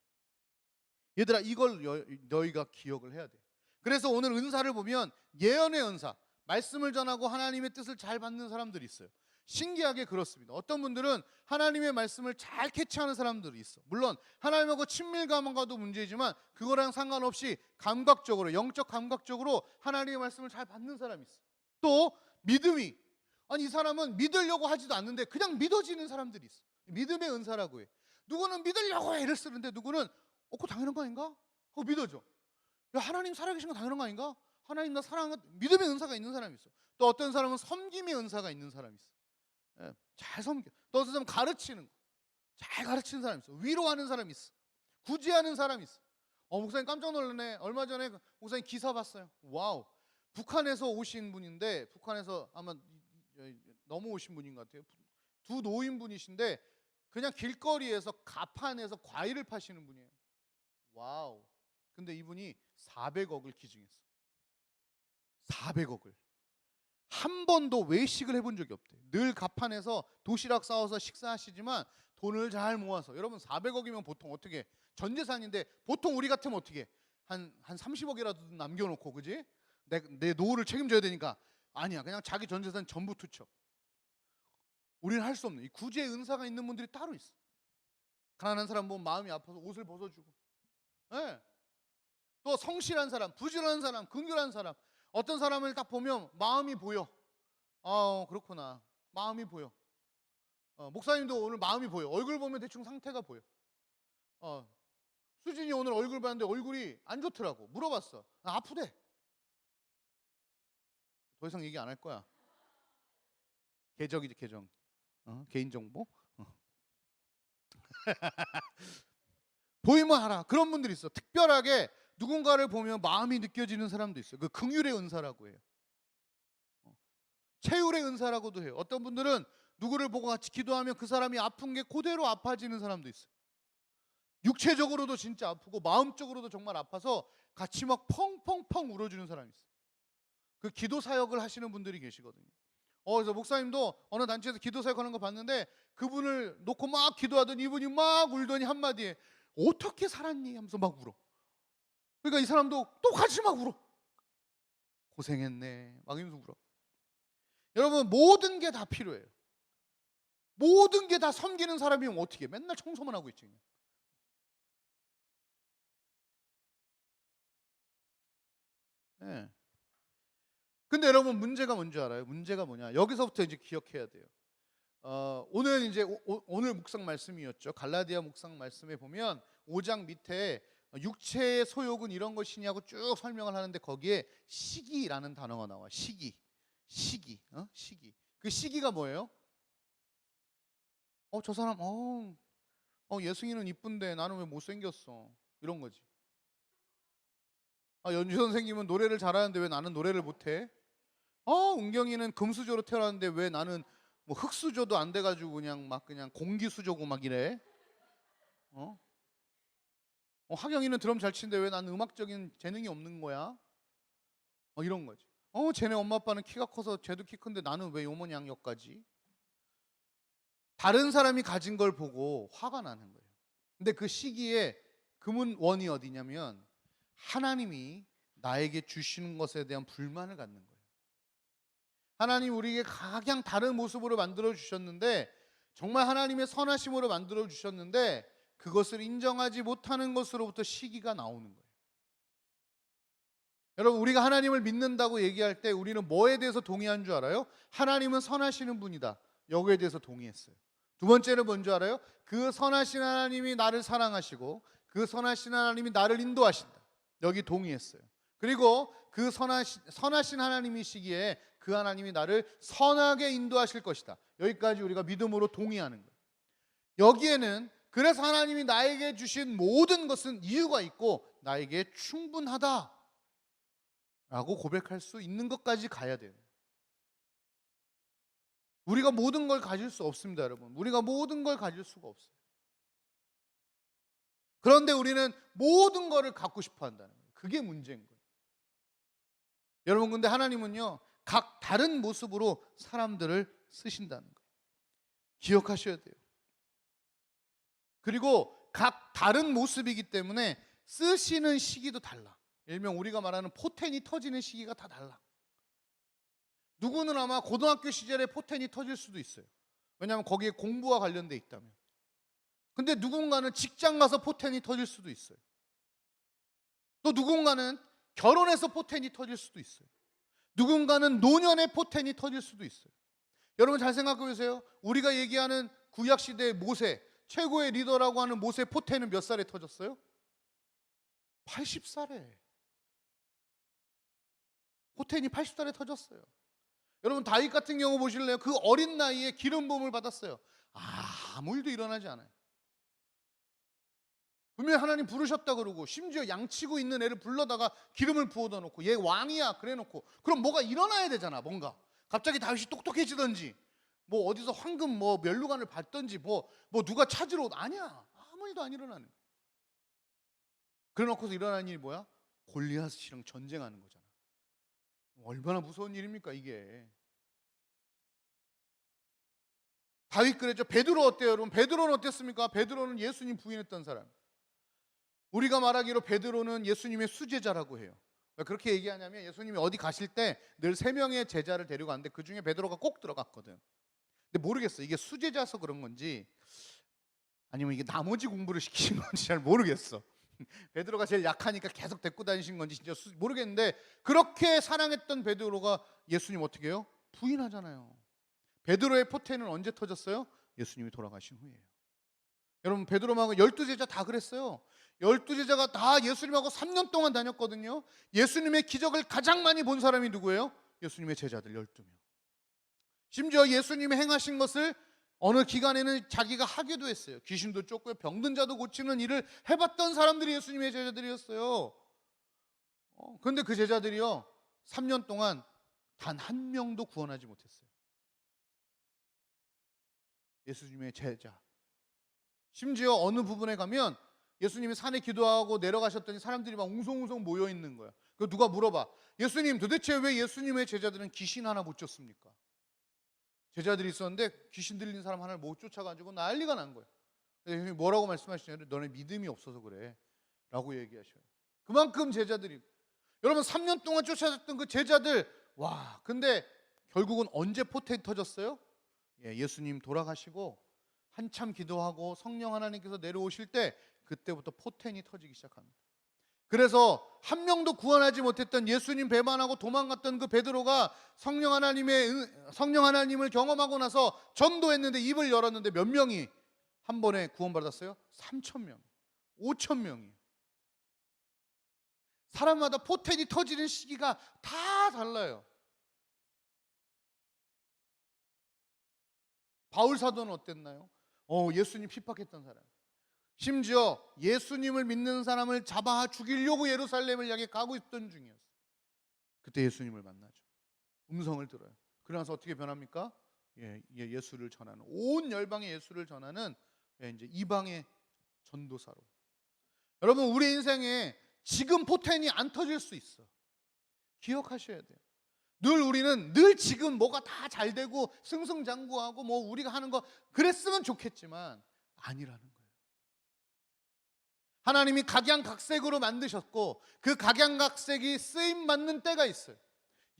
얘들아, 이걸 너희가 기억을 해야 돼. 그래서 오늘 은사를 보면 예언의 은사, 말씀을 전하고 하나님의 뜻을 잘 받는 사람들이 있어요. 신기하게 그렇습니다. 어떤 분들은 하나님의 말씀을 잘 캐치하는 사람들이 있어. 물론 하나님하고 친밀감과도 문제지만 그거랑 상관없이 감각적으로, 영적 감각적으로 하나님의 말씀을 잘 받는 사람이 있어. 또 믿음이, 이 사람은 믿으려고 하지도 않는데 그냥 믿어지는 사람들이 있어. 믿음의 은사라고 해. 누구는 믿으려고 애를 쓰는데 누구는 그거 당연한 거 아닌가? 하고 믿어져. 야, 하나님 살아계신 거 당연한 거 아닌가? 하나님 나 사랑하는 믿음의 은사가 있는 사람이 있어. 또 어떤 사람은 섬김의 은사가 있는 사람이 있어. 잘 섬겨. 또 어떤 사람은 가르치는 거. 잘 가르치는 사람이 있어. 위로하는 사람이 있어. 구제하는 사람이 있어. 목사님 깜짝 놀랐네. 얼마 전에 목사님 기사 봤어요. 와우. 북한에서 오신 분인데 북한에서 아마 넘어오신 분인 것 같아요. 두 노인분이신데 그냥 길거리에서 가판에서 과일을 파시는 분이에요. 와우. 근데 이분이 400억을 기증했어. 400억을. 한 번도 외식을 해본 적이 없대. 늘 가판에서 도시락 싸워서 식사하시지만 돈을 잘 모아서. 여러분 400억이면 보통 어떻게 전 재산인데 보통 우리 같으면 어떻게 한 30억이라도 남겨놓고 그지? 내 노후를 책임져야 되니까 아니야. 그냥 자기 전 재산 전부 투척. 우리는 할 수 없는 이 구제의 은사가 있는 분들이 따로 있어. 가난한 사람 보면 마음이 아파서 옷을 벗어주고. 네. 또 성실한 사람, 부지런한 사람, 긍휼한 사람. 어떤 사람을 딱 보면 마음이 보여. 그렇구나. 마음이 보여. 목사님도 오늘 마음이 보여. 얼굴 보면 대충 상태가 보여. 수진이 오늘 얼굴 봤는데 얼굴이 안 좋더라고. 물어봤어. 아프대. 더 이상 얘기 안 할 거야. 계정이지 계정. 개인정보. 보이면 하라. 그런 분들이 있어. 특별하게 누군가를 보면 마음이 느껴지는 사람도 있어요. 그 긍휼의 은사라고 해요. 체휼의 은사라고도 해요. 어떤 분들은 누구를 보고 같이 기도하면 그 사람이 아픈 게 그대로 아파지는 사람도 있어요. 육체적으로도 진짜 아프고 마음적으로도 정말 아파서 같이 막 펑펑펑 울어주는 사람이 있어요. 그 기도 사역을 하시는 분들이 계시거든요. 그래서 목사님도 어느 단체에서 기도 사역하는 거 봤는데 그분을 놓고 막 기도하더니 이분이 막 울더니 한마디에 어떻게 살았니? 하면서 막 울어. 그러니까 이 사람도 또 같이 막 울어. 고생했네. 막 이러면서 울어. 여러분 모든 게 다 필요해요. 모든 게 다 섬기는 사람이면 어떻게 해? 맨날 청소만 하고 있지. 예. 근데 여러분 문제가 뭔지 알아요? 문제가 뭐냐? 여기서부터 이제 기억해야 돼요. 오늘 이제 오늘 묵상 말씀이었죠. 갈라디아 묵상 말씀에 보면 5장 밑에 육체의 소욕은 이런 것이냐고 쭉 설명을 하는데 거기에 시기라는 단어가 나와. 시기. 시기. 그 시기가 뭐예요? 저 사람 예승이는 이쁜데 나는 왜 못생겼어? 이런 거지. 연주 선생님은 노래를 잘하는데 왜 나는 노래를 못해? 은경이는 금수저로 태어났는데 왜 나는 뭐 흙수저도 안 돼가지고 그냥 공기수저고 막 이래? 하경이는 드럼 잘 치는데 왜 나는 음악적인 재능이 없는 거야? 이런 거지. 쟤네 엄마 아빠는 키가 커서 쟤도 키 큰데 나는 왜 요모양역까지? 다른 사람이 가진 걸 보고 화가 나는 거예요. 근데 그 시기에 금은원이 어디냐면 하나님이 나에게 주시는 것에 대한 불만을 갖는 거예요. 하나님 우리에게 가장 다른 모습으로 만들어 주셨는데 정말 하나님의 선하심으로 만들어 주셨는데 그것을 인정하지 못하는 것으로부터 시기가 나오는 거예요. 여러분 우리가 하나님을 믿는다고 얘기할 때 우리는 뭐에 대해서 동의한 줄 알아요? 하나님은 선하시는 분이다. 여기에 대해서 동의했어요. 두 번째는 뭔지 알아요? 그 선하신 하나님이 나를 사랑하시고 그 선하신 하나님이 나를 인도하신다. 여기 동의했어요. 그리고 그 선하신 하나님이시기에 그 하나님이 나를 선하게 인도하실 것이다. 여기까지 우리가 믿음으로 동의하는 거예요. 여기에는 그래서 하나님이 나에게 주신 모든 것은 이유가 있고 나에게 충분하다 라고 고백할 수 있는 것까지 가야 돼요. 우리가 모든 걸 가질 수 없습니다, 여러분. 우리가 모든 걸 가질 수가 없어요. 그런데 우리는 모든 것을 갖고 싶어 한다는 거예요. 그게 문제인 거예요. 여러분 근데 하나님은요 각 다른 모습으로 사람들을 쓰신다는 거예요. 기억하셔야 돼요. 그리고 각 다른 모습이기 때문에 쓰시는 시기도 달라. 일명 우리가 말하는 포텐이 터지는 시기가 다 달라. 누구는 아마 고등학교 시절에 포텐이 터질 수도 있어요. 왜냐하면 거기에 공부와 관련돼 있다면. 근데 누군가는 직장 가서 포텐이 터질 수도 있어요. 또 누군가는 결혼해서 포텐이 터질 수도 있어요. 누군가는 노년에 포텐이 터질 수도 있어요. 여러분 잘 생각해 보세요. 우리가 얘기하는 구약시대의 모세, 최고의 리더라고 하는 모세 포텐은 몇 살에 터졌어요? 80살에. 포텐이 80살에 터졌어요. 여러분 다윗 같은 경우 보실래요? 그 어린 나이에 기름 부음을 받았어요. 아무 일도 일어나지 않아요. 분명히 하나님 부르셨다 그러고 심지어 양치고 있는 애를 불러다가 기름을 부어다 놓고 얘 왕이야 그래 놓고 그럼 뭐가 일어나야 되잖아. 뭔가 갑자기 다윗이 똑똑해지든지 뭐 어디서 황금 뭐 면류관을 받든지 뭐 누가 찾으러 아니야. 아무 일도 안 일어나는 거야. 그래 놓고서 일어나는 일이 뭐야? 골리앗이랑 전쟁하는 거잖아. 얼마나 무서운 일입니까 이게. 다윗 그랬죠. 베드로 어때요 여러분? 베드로는 어땠습니까? 베드로는 예수님 부인했던 사람. 우리가 말하기로 베드로는 예수님의 수제자라고 해요. 왜 그렇게 얘기하냐면 예수님이 어디 가실 때 늘 3명의 제자를 데리고 갔는데 그 중에 베드로가 꼭 들어갔거든. 근데 모르겠어. 이게 수제자서 그런 건지 아니면 이게 나머지 공부를 시키신 건지 잘 모르겠어. 베드로가 제일 약하니까 계속 데리고 다니신 건지 진짜 모르겠는데 그렇게 사랑했던 베드로가 예수님 어떻게 해요? 부인하잖아요. 베드로의 포텐은 언제 터졌어요? 예수님이 돌아가신 후예요. 여러분 베드로하고 12제자 다 그랬어요. 12제자가 다 예수님하고 3년 동안 다녔거든요. 예수님의 기적을 가장 많이 본 사람이 누구예요? 예수님의 제자들 12명. 심지어 예수님이 행하신 것을 어느 기간에는 자기가 하기도 했어요. 귀신도 쫓고 병든 자도 고치는 일을 해봤던 사람들이 예수님의 제자들이었어요. 그런데 그 제자들이요 3년 동안 단 한 명도 구원하지 못했어요. 예수님의 제자. 심지어 어느 부분에 가면 예수님이 산에 기도하고 내려가셨더니 사람들이 막 웅성웅성 모여 있는 거야. 그 누가 물어봐. 예수님 도대체 왜 예수님의 제자들은 귀신 하나 못 쫓습니까? 제자들이 있었는데 귀신 들린 사람 하나를 못 쫓아가지고 난리가 난 거예요. 예수님이 뭐라고 말씀하시냐면 너네 믿음이 없어서 그래 라고 얘기하셔요. 그만큼 제자들이 여러분 3년 동안 쫓아졌던 그 제자들 와 근데 결국은 언제 포텐이 터졌어요? 예수님 돌아가시고 한참 기도하고 성령 하나님께서 내려오실 때 그때부터 포텐이 터지기 시작합니다. 그래서 한 명도 구원하지 못했던 예수님 배반하고 도망갔던 그 베드로가 성령 하나님을 경험하고 나서 전도했는데 입을 열었는데 몇 명이 한 번에 구원받았어요? 3,000명, 5,000명이. 사람마다 포텐이 터지는 시기가 다 달라요. 바울 사도는 어땠나요? 예수님 핍박했던 사람. 심지어 예수님을 믿는 사람을 잡아 죽이려고 예루살렘을 향해 가고 있던 중이었어요. 그때 예수님을 만나죠. 음성을 들어요. 그러면서 어떻게 변합니까? 예수를 전하는, 온 열방에 예수를 전하는 이제 이방의 전도사로. 여러분, 우리 인생에 지금 포텐이 안 터질 수 있어. 기억하셔야 돼요. 우리는 지금 뭐가 다 잘 되고 승승장구하고 뭐 우리가 하는 거 그랬으면 좋겠지만 아니라는 거예요. 하나님이 각양각색으로 만드셨고 그 각양각색이 쓰임 받는 때가 있어요.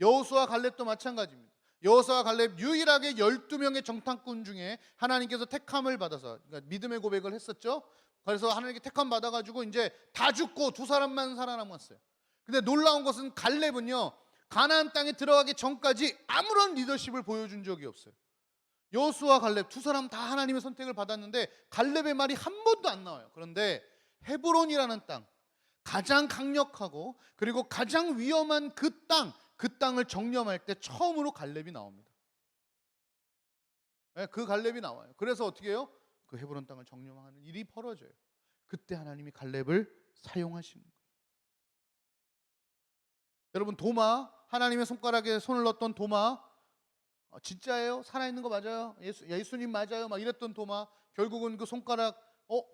여호수아 갈렙도 마찬가지입니다. 여호수아 갈렙 유일하게 12명의 정탐꾼 중에 하나님께서 택함을 받아서, 그러니까 믿음의 고백을 했었죠. 그래서 하나님께 택함 받아가지고 이제 다 죽고 두 사람만 살아남았어요. 근데 놀라운 것은 갈렙은요, 가나안 땅에 들어가기 전까지 아무런 리더십을 보여준 적이 없어요. 여호수아 갈렙 두 사람 다 하나님의 선택을 받았는데 갈렙의 말이 한 번도 안 나와요. 그런데 헤브론이라는 땅, 가장 강력하고 그리고 가장 위험한 그 땅을 정령할 때 처음으로 갈렙이 나옵니다. 그 갈렙이 나와요. 그래서 어떻게 해요? 그 헤브론 땅을 정령하는 일이 벌어져요. 그때 하나님이 갈렙을 사용하시는 거예요. 여러분, 도마, 하나님의 손가락에 손을 넣었던 도마, 진짜예요? 살아있는 거 맞아요? 예수님 맞아요? 막 이랬던 도마, 결국은 그 손가락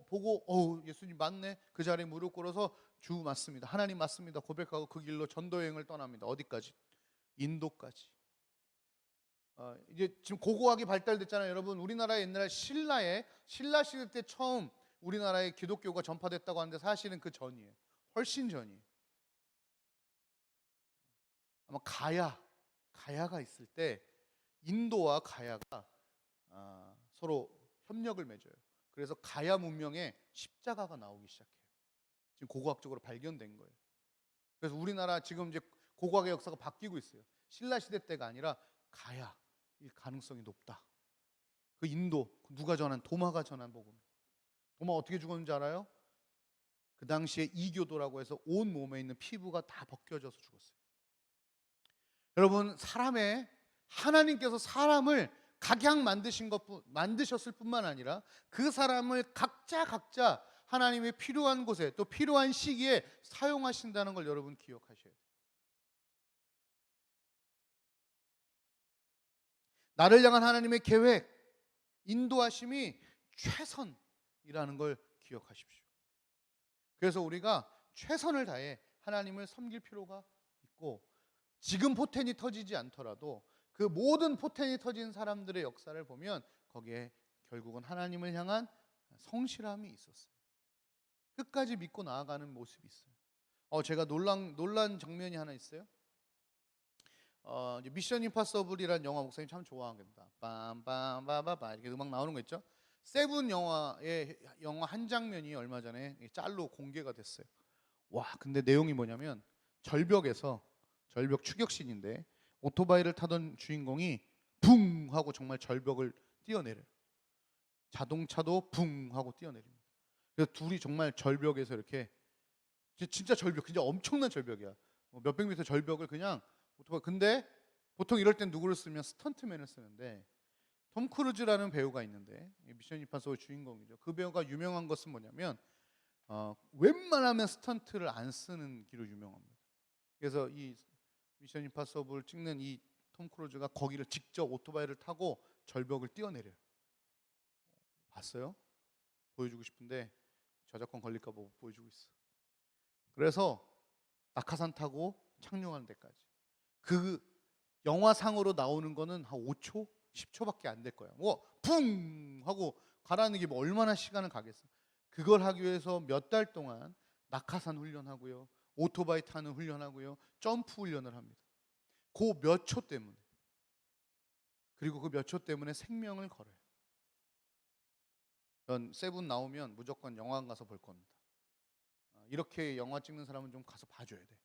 보고 예수님 맞네. 그 자리에 무릎 꿇어서 주 맞습니다, 하나님 맞습니다 고백하고 그 길로 전도 여행을 떠납니다. 어디까지? 인도까지. 이제 지금 고고학이 발달됐잖아요. 여러분, 우리나라에 옛날에 신라 시대 때 처음 우리나라에 기독교가 전파됐다고 하는데 사실은 그 전이에요. 훨씬 전이에요. 아마 가야가 있을 때 인도와 가야가 서로 협력을 맺어요. 그래서 가야 문명에 십자가가 나오기 시작해요. 지금 고고학적으로 발견된 거예요. 그래서 우리나라 지금 이제 고고학의 역사가 바뀌고 있어요. 신라 시대 때가 아니라 가야일 가능성이 높다. 그 인도, 도마가 전한 복음. 도마 어떻게 죽었는지 알아요? 그 당시에 이교도라고 해서 온 몸에 있는 피부가 다 벗겨져서 죽었어요. 여러분, 하나님께서 사람을 각양 만드셨을 뿐만 아니라 그 사람을 각자 하나님의 필요한 곳에 또 필요한 시기에 사용하신다는 걸 여러분 기억하셔야 돼요. 나를 향한 하나님의 계획, 인도하심이 최선이라는 걸 기억하십시오. 그래서 우리가 최선을 다해 하나님을 섬길 필요가 있고, 지금 포텐이 터지지 않더라도 그 모든 포텐이 터진 사람들의 역사를 보면 거기에 결국은 하나님을 향한 성실함이 있었어요. 끝까지 믿고 나아가는 모습이 있어요. 제가 놀란 장면이 하나 있어요. 이제 미션 임파서블이라는 영화 목사님 참 좋아합니다. 빰빰바바바 이렇게 음악 나오는 거 있죠. 세븐 영화 한 장면이 얼마 전에 짤로 공개가 됐어요. 와, 근데 내용이 뭐냐면 절벽 추격신인데 오토바이를 타던 주인공이 붕 하고 정말 절벽을 뛰어내려요. 자동차도 붕 하고 뛰어내립니다. 그래서 둘이 정말 절벽에서 이렇게, 진짜 절벽, 진짜 엄청난 절벽이야. 몇백 미터 절벽을 그냥 오토바이. 근데 보통 이럴 땐 누구를 쓰면 스턴트맨을 쓰는데 톰 크루즈라는 배우가 있는데 미션 임파서블 주인공이죠. 그 배우가 유명한 것은 뭐냐면 웬만하면 스턴트를 안 쓰는 기로 유명합니다. 그래서 이 미션 임파서블 찍는 이 톰 크루즈가 거기를 직접 오토바이를 타고 절벽을 뛰어내려요. 봤어요? 보여주고 싶은데 저작권 걸릴까 봐 못 보여주고 있어. 그래서 낙하산 타고 착륙하는 데까지, 그 영화상으로 나오는 거는 한 5초, 10초밖에 안 될 거야. 붕 하고 가라는 게 얼마나 시간을 가겠어. 그걸 하기 위해서 몇 달 동안 낙하산 훈련하고요, 오토바이 타는 훈련하고요, 점프 훈련을 합니다. 그 몇 초 때문에. 그리고 그 몇 초 때문에 생명을 걸어요. 전 세븐 나오면 무조건 영화관 가서 볼 겁니다. 이렇게 영화 찍는 사람은 좀 가서 봐줘야 돼.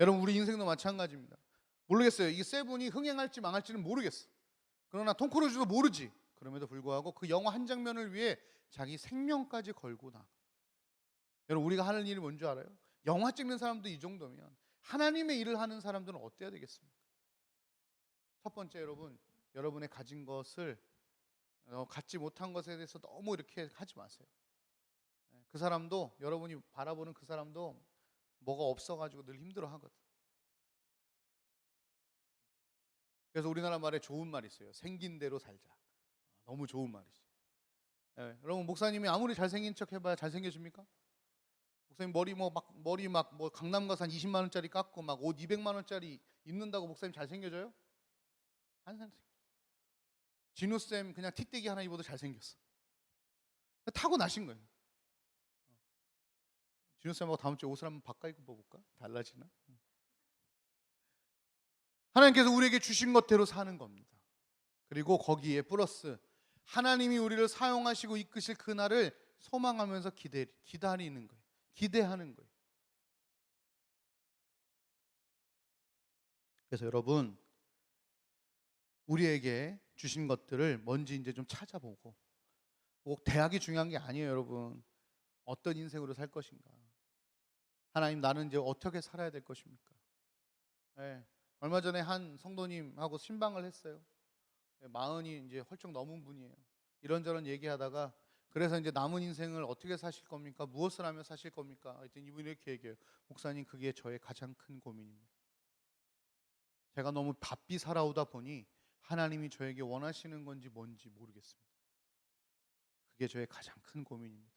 여러분 우리 인생도 마찬가지입니다. 모르겠어요. 이 세븐이 흥행할지 망할지는 모르겠어. 그러나 톰 크루즈도 모르지. 그럼에도 불구하고 그 영화 한 장면을 위해 자기 생명까지 걸고 나. 여러분 우리가 하는 일이 뭔지 알아요? 영화 찍는 사람도 이 정도면 하나님의 일을 하는 사람들은 어때야 되겠습니까? 첫 번째, 여러분의 가진 것을 갖지 못한 것에 대해서 너무 이렇게 하지 마세요. 그 사람도, 여러분이 바라보는 그 사람도 뭐가 없어가지고 늘 힘들어하거든. 그래서 우리나라 말에 좋은 말이 있어요. 생긴 대로 살자. 너무 좋은 말이죠. 여러분 목사님이 아무리 잘생긴 척 해봐야 잘생겨집니까? 목사님 머리 막 강남 가서 한 20만 원짜리 깎고 막 옷 200만 원짜리 입는다고 목사님 잘생겨져요? 안 생겨. 진우 쌤 그냥 티떼기 하나 입어도 잘생겼어. 타고 나신 거예요. 진우 쌤하고 다음 주에 옷을 한번 바꿔 입고 볼까? 달라지나? 하나님께서 우리에게 주신 것대로 사는 겁니다. 그리고 거기에 플러스 하나님이 우리를 사용하시고 이끄실 그날을 소망하면서 기다리는 거예요. 기대하는 거예요. 그래서 여러분 우리에게 주신 것들을 뭔지 이제 좀 찾아보고, 꼭 대학이 중요한 게 아니에요. 여러분 어떤 인생으로 살 것인가, 하나님 나는 이제 어떻게 살아야 될 것입니까? 얼마 전에 한 성도님하고 신방을 했어요. 마흔이 이제 훌쩍 넘은 분이에요. 이런저런 얘기하다가 그래서 이제 남은 인생을 어떻게 사실 겁니까? 무엇을 하며 사실 겁니까? 하여튼 이분이 이렇게 얘기해요. 목사님 그게 저의 가장 큰 고민입니다. 제가 너무 바삐 살아오다 보니 하나님이 저에게 원하시는 건지 뭔지 모르겠습니다. 그게 저의 가장 큰 고민입니다.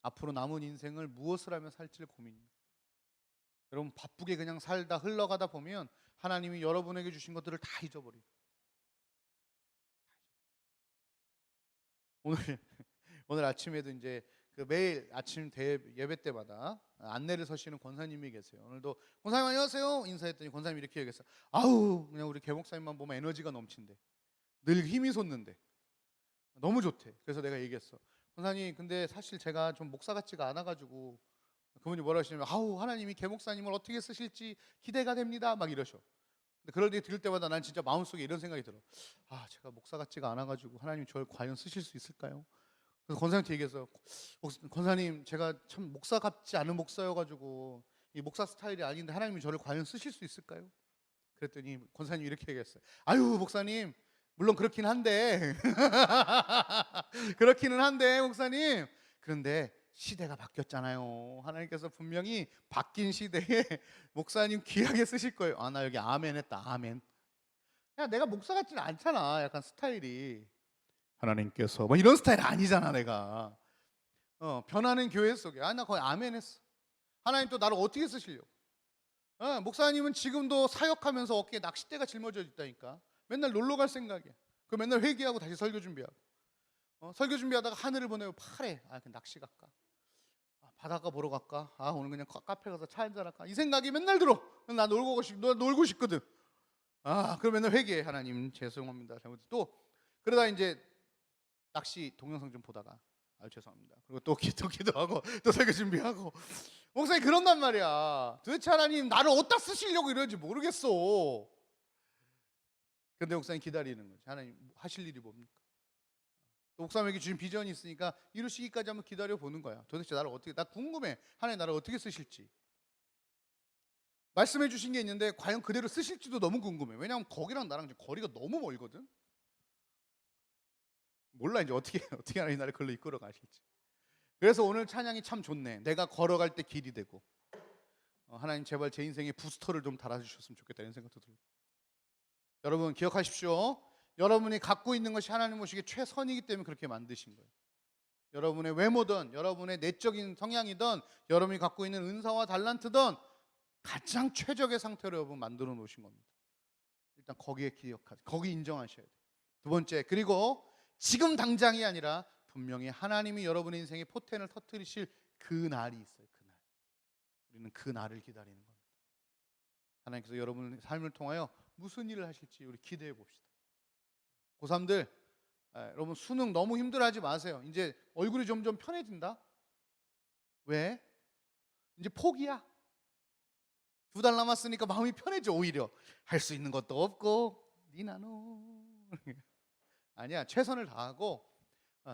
앞으로 남은 인생을 무엇을 하며 살지 고민입니다. 여러분 바쁘게 그냥 살다 흘러가다 보면 하나님이 여러분에게 주신 것들을 다 잊어버려요. 오늘 아침에도 이제 그 매일 아침 예배 때마다 안내를 서시는 권사님이 계세요. 오늘도 권사님 안녕하세요 인사했더니 권사님이 이렇게 얘기했어요. 아우 그냥 우리 개목사님만 보면 에너지가 넘친대. 늘 힘이 솟는데 너무 좋대. 그래서 내가 얘기했어. 권사님 근데 사실 제가 좀 목사 같지가 않아가지고. 그분이 뭐라 하시냐면 아우 하나님이 개목사님을 어떻게 쓰실지 기대가 됩니다 막 이러셔. 근데 그럴 때 들을 때마다 난 진짜 마음속에 이런 생각이 들어. 아 제가 목사 같지가 않아가지고 하나님 저를 과연 쓰실 수 있을까요? 그래서 권사님한테 얘기해서 권사님 제가 참 목사 같지 않은 목사여가지고 이 목사 스타일이 아닌데 하나님이 저를 과연 쓰실 수 있을까요? 그랬더니 권사님이 이렇게 얘기했어요. 아유 목사님 물론 그렇긴 한데 그렇기는 한데 목사님 그런데 시대가 바뀌었잖아요. 하나님께서 분명히 바뀐 시대에 목사님 귀하게 쓰실 거예요. 아 나 여기 아멘 했다. 아멘. 야 내가 목사 같지는 않잖아. 약간 스타일이. 하나님께서 뭐 이런 스타일 아니잖아 내가. 변하는 교회 속에 나 거의 아멘 했어. 하나님 또 나를 어떻게 쓰시려고. 목사님은 지금도 사역하면서 어깨에 낚싯대가 짊어져 있다니까. 맨날 놀러 갈 생각이야. 그 맨날 회개하고 다시 설교 준비하고. 설교 준비하다가 하늘을 보내고 파래. 그 낚시 갈까? 바닷가 보러 갈까? 오늘 그냥 카페 가서 차 한잔 할까? 이 생각이 맨날 들어. 나 놀고 싶거든. 그럼 맨날 회개해. 하나님 죄송합니다. 또 그러다 이제 낚시 동영상 좀 보다가 죄송합니다. 그리고 또 기도하고 또 설교 준비하고. 목사님 그런단 말이야. 도대체 하나님 나를 어디다 쓰시려고 이러는지 모르겠어. 근데 목사님 기다리는 거지. 하나님 하실 일이 뭡니까? 목사님에게 주신 비전이 있으니까 이루시기까지 한번 기다려 보는 거야. 도대체 나를 어떻게, 나 궁금해. 하나님 나를 어떻게 쓰실지. 말씀해 주신 게 있는데 과연 그대로 쓰실지도 너무 궁금해. 왜냐하면 거기랑 나랑 거리가 너무 멀거든. 몰라 이제 어떻게 하나님 나를 걸로 이끌어 가실지. 그래서 오늘 찬양이 참 좋네. 내가 걸어갈 때 길이 되고. 하나님 제발 제 인생에 부스터를 좀 달아주셨으면 좋겠다 이런 생각도 들고. 여러분 기억하십시오. 여러분이 갖고 있는 것이 하나님 보시기에 최선이기 때문에 그렇게 만드신 거예요. 여러분의 외모든 여러분의 내적인 성향이든 여러분이 갖고 있는 은사와 달란트든 가장 최적의 상태로 여러분 만들어 놓으신 겁니다. 일단 거기에 거기 인정하셔야 돼요. 두 번째, 그리고 지금 당장이 아니라 분명히 하나님이 여러분의 인생에 포텐을 터뜨리실 그 날이 있어요. 그날. 우리는 그 날을 기다리는 겁니다. 하나님께서 여러분의 삶을 통하여 무슨 일을 하실지 우리 기대해 봅시다. 고3들 여러분 수능 너무 힘들어하지 마세요. 이제 얼굴이 점점 편해진다. 왜? 이제 포기야. 2달 남았으니까 마음이 편해져. 오히려 할 수 있는 것도 없고 니나노. 아니야. 최선을 다하고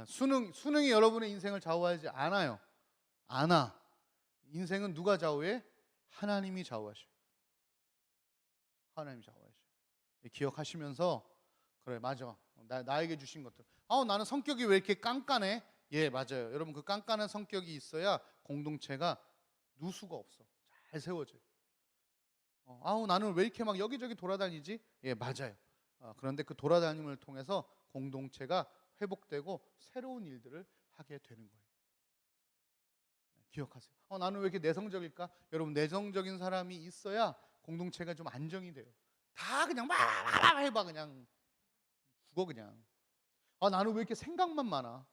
수능이 여러분의 인생을 좌우하지 않아요. 않아. 인생은 누가 좌우해? 하나님이 좌우하셔. 하나님이 좌우하셔. 기억하시면서 그래 맞아. 나에게 주신 것들. 나는 성격이 왜 이렇게 깐깐해? 예 맞아요. 여러분 그 깐깐한 성격이 있어야 공동체가 누수가 없어. 잘 세워져요. 나는 왜 이렇게 막 여기저기 돌아다니지? 예 맞아요. 그런데 그 돌아다님을 통해서 공동체가 회복되고 새로운 일들을 하게 되는 거예요. 기억하세요. 나는 왜 이렇게 내성적일까? 여러분 내성적인 사람이 있어야 공동체가 좀 안정이 돼요. 다 그냥 막 해봐 그냥 죽어 그냥. 나는 왜 이렇게 생각만 많아?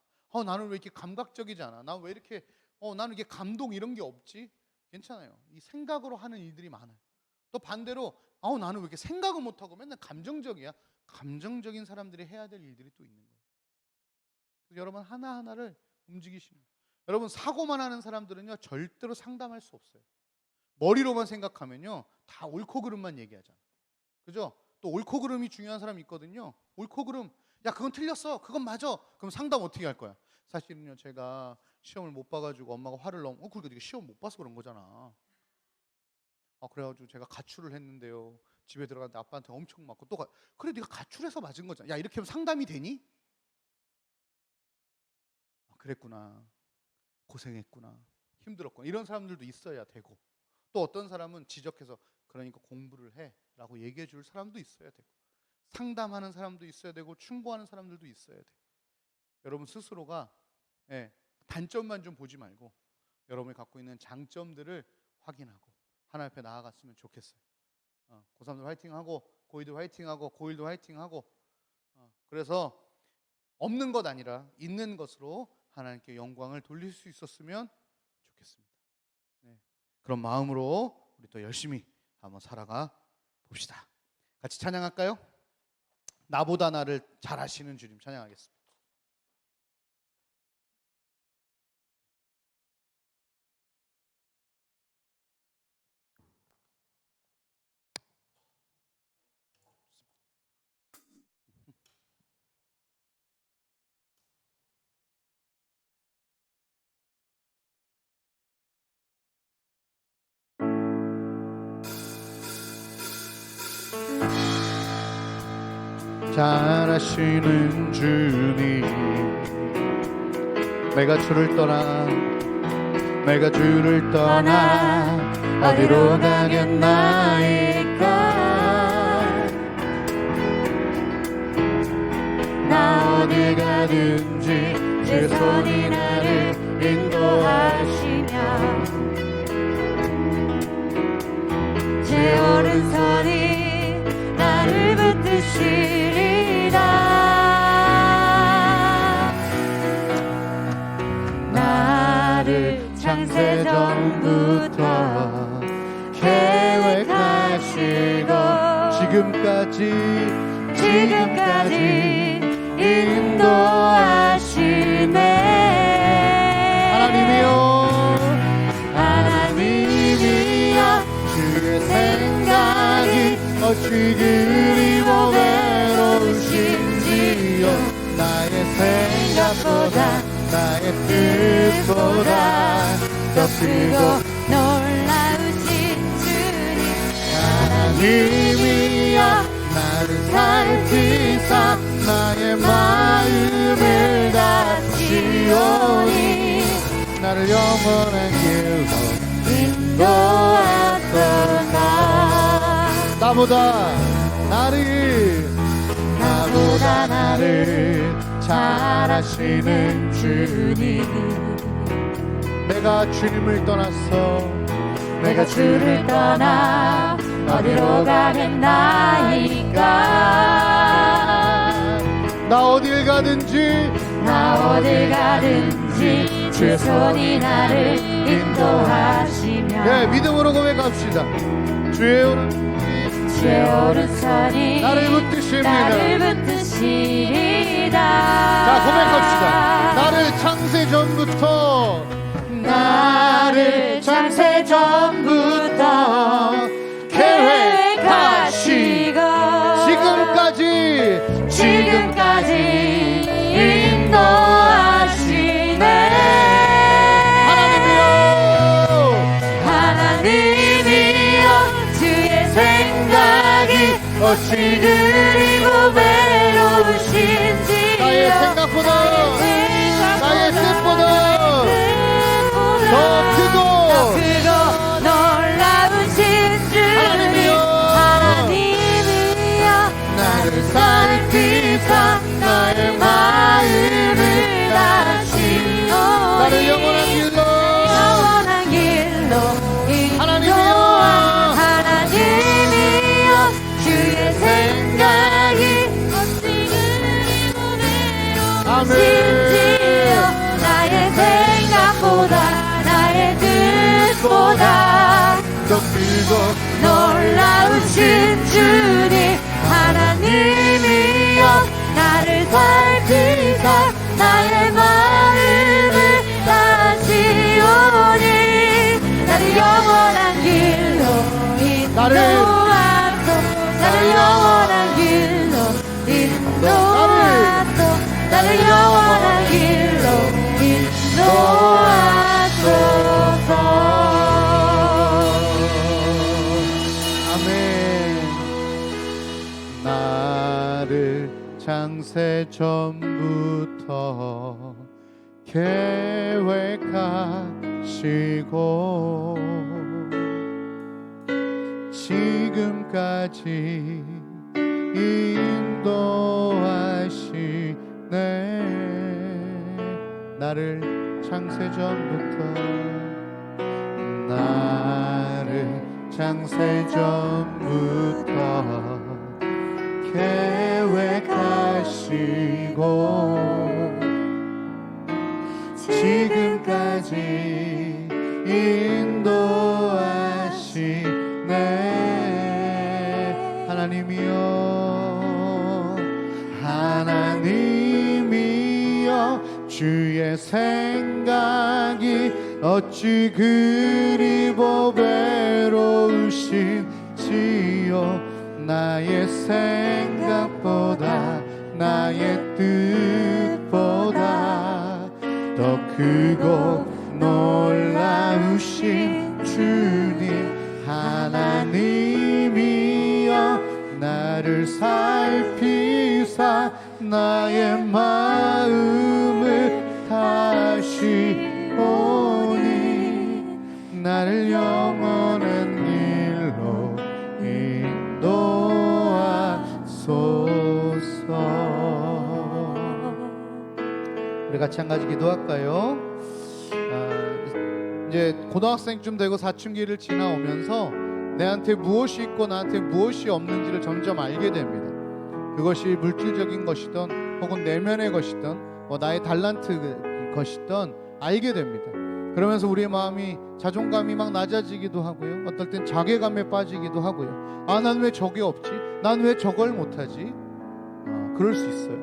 나는 왜 이렇게 감각적이지 않아? 난 왜 이렇게 나는 이게 감동 이런 게 없지? 괜찮아요. 이 생각으로 하는 일들이 많아요. 또 반대로 나는 왜 이렇게 생각을 못하고 맨날 감정적이야? 감정적인 사람들이 해야 될 일들이 또 있는 거예요. 그래서 여러분 하나하나를 움직이시는 거예요. 여러분 사고만 하는 사람들은요 절대로 상담할 수 없어요. 머리로만 생각하면요 다 옳고 그름만 얘기하잖아. 그죠? 또 옳고 그름이 중요한 사람이 있거든요. 옳고 그름. 야 그건 틀렸어. 그건 맞아. 그럼 상담 어떻게 할 거야? 사실은요 제가 시험을 못 봐가지고 엄마가 화를 너무 그러니까 네가 시험 못 봐서 그런 거잖아. 그래가지고 제가 가출을 했는데요. 집에 들어갔는데 아빠한테 엄청 맞고 또 그래 네가 가출해서 맞은 거잖아. 야 이렇게 하면 상담이 되니? 그랬구나. 고생했구나. 힘들었구나. 이런 사람들도 있어야 되고 또 어떤 사람은 지적해서 그러니까 공부를 해 라고 얘기해 줄 사람도 있어야 되고 상담하는 사람도 있어야 되고 충고하는 사람들도 있어야 돼. 여러분 스스로가 단점만 좀 보지 말고 여러분이 갖고 있는 장점들을 확인하고 하나님 앞에 나아갔으면 좋겠어요. 고3도 화이팅하고 고2도 화이팅하고 고1도 화이팅하고 그래서 없는 것 아니라 있는 것으로 하나님께 영광을 돌릴 수 있었으면 좋겠습니다. 그런 마음으로 우리 또 열심히 한번 살아가 봅시다. 같이 찬양할까요? 나보다 나를 잘 아시는 주님 찬양하겠습니다. 잘 아시는 주님 내가 주를 떠나 어디로 가겠나이까 나 어디 가든지 주 손이 나를 인도하시며 제 오른손이 나를 붙드시리라 나를 창세전부터 계획하시고 지금까지 인도하시네 하나님이여 주의 생각이 어찌 그리고 외로우신지요 나의 생각보다 나의 뜻보다 더 크고 놀라우신 주님 하나님이여 나를 살피사 나의 마음을 다지오니 나를 영원한 길로 인도하소서 나보다 나를 잘 아시는 주님 내가 주님을 떠났어 내가 주를 떠나 어디로 가겠나이까 나 어딜 가든지 주의 손이 나를 인도하시며 믿음으로 고백합시다 주의 오른손이 나를 붙드십니다 자 고백합시다 나를 창세 전부터 나를 창세 전부터 계획하시고 지금까지 인도하시네. 하나님이여 주의 생각이 어찌 그리고 외로우신지 나의 생각보다 나의 뜻보다 더 크고 놀라우신 주님 하나님이여 나를 살피사 나의 마음을 다시오 나를 영원한 길로 하나님이여 주의 생각이 어찌 그리고 외로우신지요 나의 생각보다 나의 뜻보다 더 크고 놀라우신 주님 하나님이여 나를 살피사 나의 마음을 다시오니 나를 영원한 길로 인도하소 나를 영원한 길로 인도하소 나를 영원한 길로 인도하소서. 아멘. 나를 창세 전부터 계획하시고 지금까지 인도하시네. 나를 창세 전부터 나를 창세 전부터 계획하시고 지금까지 인도하시네. 하나님이여 주의 생각이 어찌 그리 외로우신지요 나의 생각보다 나의 뜻보다 더 크고 놀라우신 주님 하나님이여 나를 살피사 나의 마음을 다시 보니 나를 영원한 길로 인도하소서. 우리 같이 한 가지 기도할까요? 이제 고등학생쯤 되고 사춘기를 지나오면서 내한테 무엇이 있고 나한테 무엇이 없는지를 점점 알게 됩니다. 그것이 물질적인 것이든 혹은 내면의 것이든 나의 달란트 것이든 알게 됩니다. 그러면서 우리의 마음이 자존감이 막 낮아지기도 하고요. 어떨 땐 자괴감에 빠지기도 하고요. 난 왜 저게 없지? 난 왜 저걸 못하지? 그럴 수 있어요.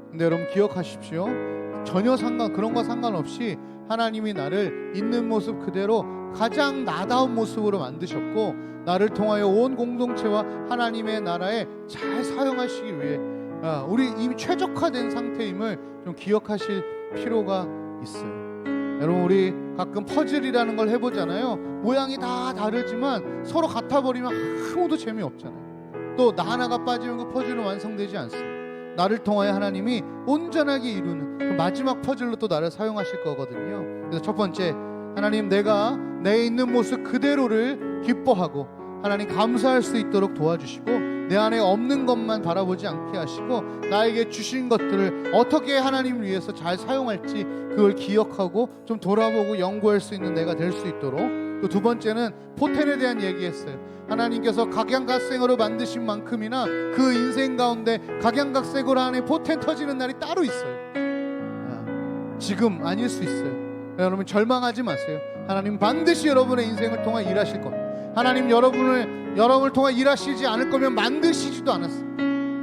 근데 여러분 기억하십시오. 전혀 그런 거 상관없이 하나님이 나를 있는 모습 그대로 가장 나다운 모습으로 만드셨고 나를 통하여 온 공동체와 하나님의 나라에 잘 사용하시기 위해 우리 이미 최적화된 상태임을 좀 기억하실 필요가 있어요. 여러분 우리 가끔 퍼즐이라는 걸 해보잖아요. 모양이 다 다르지만 서로 같아버리면 아무도 재미없잖아요. 또 나 하나가 빠지면 그 퍼즐은 완성되지 않습니다. 나를 통하여 하나님이 온전하게 이루는 그 마지막 퍼즐로 또 나를 사용하실 거거든요. 그래서 첫 번째, 하나님 내가 내 있는 모습 그대로를 기뻐하고 하나님 감사할 수 있도록 도와주시고 내 안에 없는 것만 바라보지 않게 하시고 나에게 주신 것들을 어떻게 하나님을 위해서 잘 사용할지 그걸 기억하고 좀 돌아보고 연구할 수 있는 내가 될 수 있도록. 또 두 번째는 포텐에 대한 얘기했어요. 하나님께서 각양각색으로 만드신 만큼이나 그 인생 가운데 각양각색으로 하나님 포텐 터지는 날이 따로 있어요. 지금 아닐 수 있어요. 여러분 절망하지 마세요. 하나님 반드시 여러분의 인생을 통해 일하실 겁니다. 하나님 여러분을 통해 일하시지 않을 거면 만드시지도 않았어요.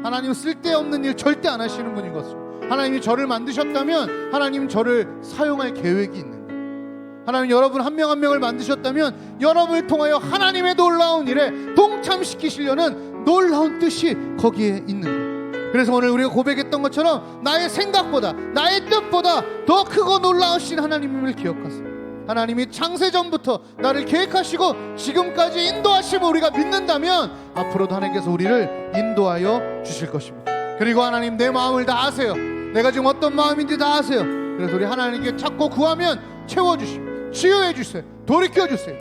하나님 쓸데없는 일 절대 안 하시는 분인 것을. 하나님이 저를 만드셨다면 하나님 저를 사용할 계획이 있는 거예요. 하나님 여러분 한 명 한 명을 만드셨다면 여러분을 통하여 하나님의 놀라운 일에 동참시키시려는 놀라운 뜻이 거기에 있는 거예요. 그래서 오늘 우리가 고백했던 것처럼 나의 생각보다 나의 뜻보다 더 크고 놀라우신 하나님을 기억하세요. 하나님이 창세전부터 나를 계획하시고 지금까지 인도하심을 우리가 믿는다면 앞으로도 하나님께서 우리를 인도하여 주실 것입니다. 그리고 하나님 내 마음을 다 아세요. 내가 지금 어떤 마음인지 다 아세요. 그래서 우리 하나님께 찾고 구하면 채워주시고 치유해 주세요. 돌이켜 주세요.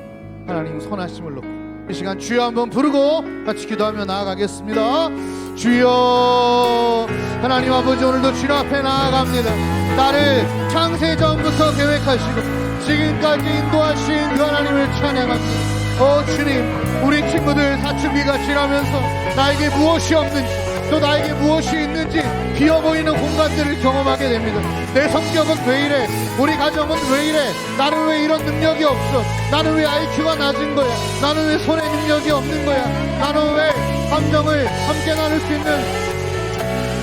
하나님 선하심을 놓고 이 시간 주여 한번 부르고 같이 기도하며 나아가겠습니다. 주여, 하나님 아버지 오늘도 주님 앞에 나아갑니다. 나를 창세전부터 계획하시고 지금까지 인도하신 그 하나님을 찬양합니다. 주님, 우리 친구들 사춘기가 지나면서 나에게 무엇이 없는지 또 나에게 무엇이 있는지 비어보이는 공간들을 경험하게 됩니다. 내 성격은 왜 이래? 우리 가정은 왜 이래? 나는 왜 이런 능력이 없어? 나는 왜 IQ가 낮은 거야? 나는 왜 손에 능력이 없는 거야? 나는 왜 감정을 함께 나눌 수 있는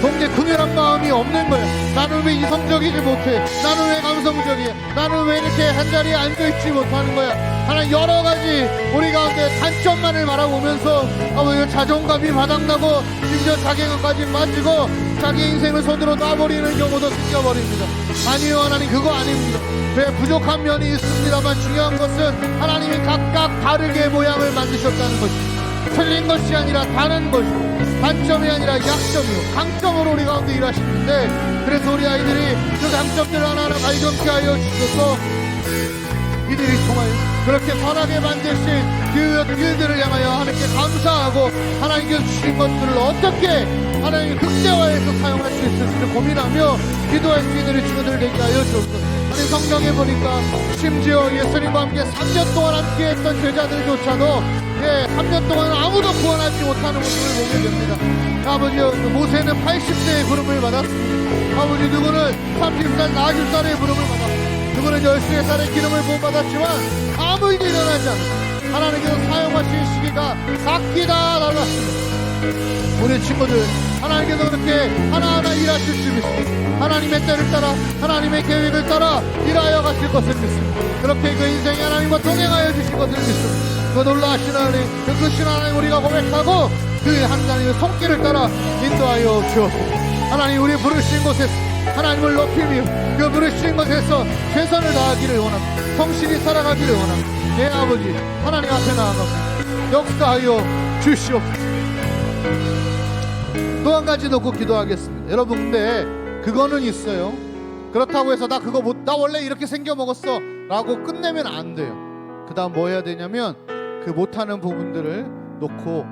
동네 긍휼한 마음이 없는 거야? 나는 왜 이성적이지 못해? 나는 왜 감성적이야? 나는 왜 이렇게 한자리에 앉아있지 못하는 거야? 하나님 여러 가지 우리 가운데 단점만을 바라보면서 아버지 자존감이 바닥나고 심지어 자괴감까지 빠지고 자기 인생을 손으로 놔버리는 경우도 생겨버립니다. 아니요, 하나님 그거 아닙니다. 왜 부족한 면이 있습니다만 중요한 것은 하나님이 각각 다르게 모양을 만드셨다는 것입니다. 틀린 것이 아니라 다른 것이고 단점이 아니라 약점이요 강점으로 우리 가운데 일하시는데, 그래서 우리 아이들이 그 강점들을 하나하나 발견케 하여 주셔서 이들이 통하여 그렇게 선하게 만드신 그 일들을 향하여 하나님께 감사하고 하나님께서 주신 것들을 어떻게 하나님의 극대화해서 사용할 수 있을지를 고민하며 기도할 수 있는 우리 친구들 되게 하여 주옵소서. 아니 성경에 보니까 심지어 예수님과 함께 3년 동안 함께 했던 제자들조차도 3년 동안 아무도 구원하지 못하는 모습을 보게 됩니다. 아버지, 모세는 80세의 부름을 받았습니다. 아버지, 누구는 30살, 40살의 부름을 받았습니다. 누구는 13살의 기름을 부어받았지만 아무 일이 일어나지 않았습니다. 하나님께서 사용하신 시기가 각기 다 달랐습니다. 우리 친구들, 하나님께서 그렇게 하나하나 일하실 줄 믿습니다. 하나님의 때를 따라 하나님의 계획을 따라 일하여 가실 것을 믿습니다. 그렇게 그 인생이 하나님과 동행하여 주실 것을 믿습니다. 그 놀라우신 하나님, 그 크신 하나님 우리가 고백하고 그 하나님의 손길을 따라 인도하여 주옵소서. 하나님, 우리 부르신 곳에서 하나님을 높이며 그 부르신 곳에서 최선을 다하기를 원합니다. 성실히 살아가기를 원합니다. 내 아버지 하나님 앞에 나아갑니다. 역사하여 주시옵소서. 또 한 가지 놓고 기도하겠습니다. 여러분, 근데 그거는 있어요. 그렇다고 해서 나 원래 이렇게 생겨 먹었어 라고 끝내면 안 돼요. 그 다음 뭐 해야 되냐면 그 못하는 부분들을 놓고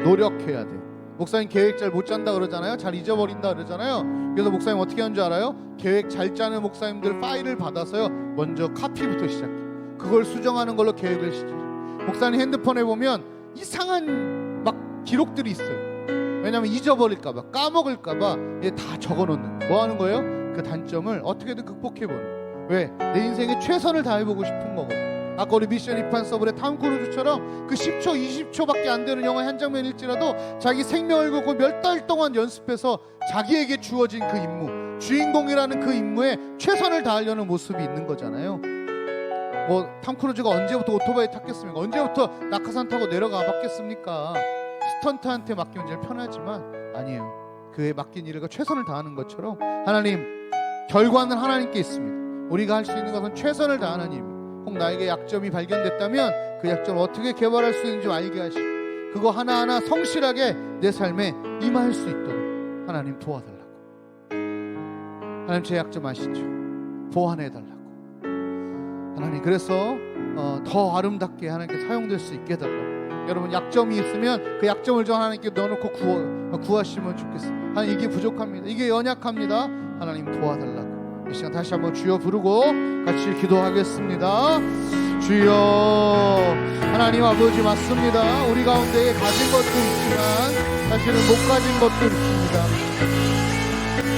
노력해야 돼요. 목사님 계획 잘 못 짠다 그러잖아요. 잘 잊어버린다 그러잖아요. 그래서 목사님 어떻게 하는 줄 알아요? 계획 잘 짜는 목사님들 파일을 받아서요, 먼저 카피부터 시작해요. 그걸 수정하는 걸로 계획을 시작해요. 목사님 핸드폰에 보면 이상한 막 기록들이 있어요. 왜냐면 잊어버릴까봐, 까먹을까봐 다 적어놓는. 뭐 하는 거예요? 그 단점을 어떻게든 극복해보는. 왜? 내 인생에 최선을 다해보고 싶은 거거든요. 아까 우리 미션 임파서블의 탐 크루즈처럼 그 10초 20초밖에 안 되는 영화 한 장면일지라도 자기 생명을 걸고 몇 달 동안 연습해서 자기에게 주어진 그 임무, 주인공이라는 그 임무에 최선을 다하려는 모습이 있는 거잖아요. 뭐 탐 크루즈가 언제부터 오토바이 탔겠습니까? 언제부터 낙하산 타고 내려가 봤겠습니까? 스턴트한테 맡기면 제일 편하지만 아니에요. 그에 맡긴 일을 최선을 다하는 것처럼 하나님, 결과는 하나님께 있습니다. 우리가 할 수 있는 것은 최선을 다하는 일입니다. 혹 나에게 약점이 발견됐다면 그 약점을 어떻게 개발할 수 있는지 알게 하시고 그거 하나하나 성실하게 내 삶에 임할 수 있도록 하나님 도와달라고. 하나님, 제 약점 아시죠? 보완해달라고. 하나님, 그래서 더 아름답게 하나님께 사용될 수 있게 해달라고. 여러분, 약점이 있으면 그 약점을 좀 하나님께 넣어놓고 구하시면 좋겠습니다. 하나님, 이게 부족합니다. 이게 연약합니다. 하나님 도와달라고. 이 시간 다시 한번 주여 부르고 같이 기도하겠습니다. 주여, 하나님 아버지, 맞습니다. 우리 가운데에 가진 것도 있지만 사실은 못 가진 것도 있습니다.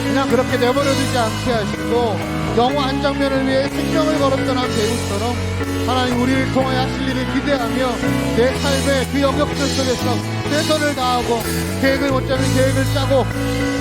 그냥 그렇게 내버려두지 않게 하시고 영화 한 장면을 위해 생명을 걸었던 한 배우처럼 하나님, 우리를 통하여 하실 일을 기대하며 내 삶의 그 영역들 속에서 최선을 다하고 계획을 못 짜면 계획을 짜고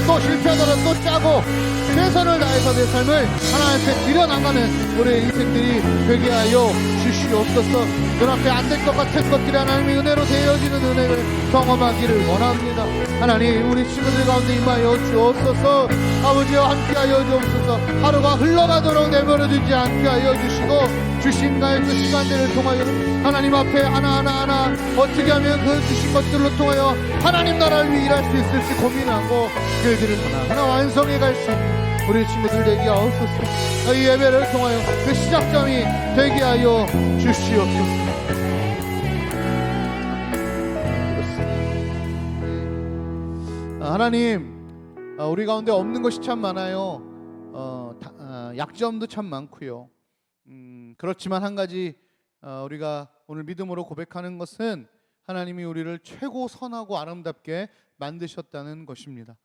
또 실패하더라도 또 짜고 최선을 다해서 내 삶을 하나님께 드려나가는 우리의 인생들이 되게 하여 주시옵소서. 눈앞에 안 될 것 같은 것들이 하나님의 은혜로 되어지는 은혜를 경험하기를 원합니다. 하나님 우리 친구들 가운데 임하여 주옵소서. 아버지여 함께하여 주옵소서. 하루가 흘러가도록 내버려두지 않게 하여 주시고 주신 그 시간들을 통하여 하나님 앞에 하나하나 어떻게 하면 그 주신 것들로 통하여 하나님 나라를 위해 일할 수 있을지 고민하고 그 길을 하나하나 완성해 갈 수 있는 우리 친구들 되게 하옵소서. 이 예배를 통하여 그 시작점이 되게 하여 주시옵소서. 하나님 우리 가운데 없는 것이 참 많아요. 약점도 참 많고요. 그렇지만 한 가지 우리가 오늘 믿음으로 고백하는 것은 하나님이 우리를 최고 선하고 아름답게 만드셨다는 것입니다.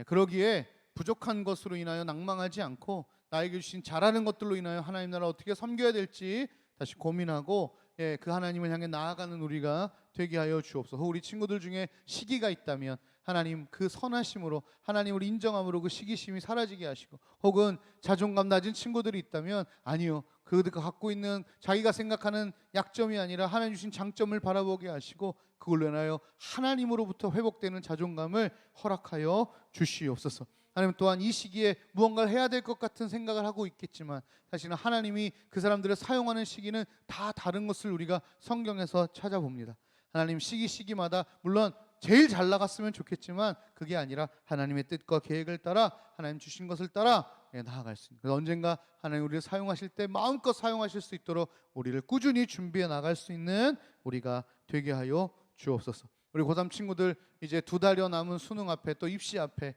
그러기에 부족한 것으로 인하여 낭망하지 않고 나에게 주신 잘하는 것들로 인하여 하나님 나라 어떻게 섬겨야 될지 다시 고민하고 그 하나님을 향해 나아가는 우리가 되게 하여 주옵소서. 우리 친구들 중에 시기가 있다면 하나님 그 선하심으로 하나님을 인정함으로 그 시기심이 사라지게 하시고, 혹은 자존감 낮은 친구들이 있다면 아니요, 그들가 갖고 있는 자기가 생각하는 약점이 아니라 하나님 주신 장점을 바라보게 하시고 그걸로 인하여 하나님으로부터 회복되는 자존감을 허락하여 주시옵소서. 하나님 또한 이 시기에 무언가를 해야 될 것 같은 생각을 하고 있겠지만 사실은 하나님이 그 사람들을 사용하는 시기는 다 다른 것을 우리가 성경에서 찾아봅니다. 하나님 시기마다 물론 제일 잘 나갔으면 좋겠지만 그게 아니라 하나님의 뜻과 계획을 따라 하나님 주신 것을 따라 나아갈 수 있는, 그래서 언젠가 하나님 우리를 사용하실 때 마음껏 사용하실 수 있도록 우리를 꾸준히 준비해 나갈 수 있는 우리가 되게 하여 주옵소서. 우리 고3 친구들 이제 2달여 남은 수능 앞에 또 입시 앞에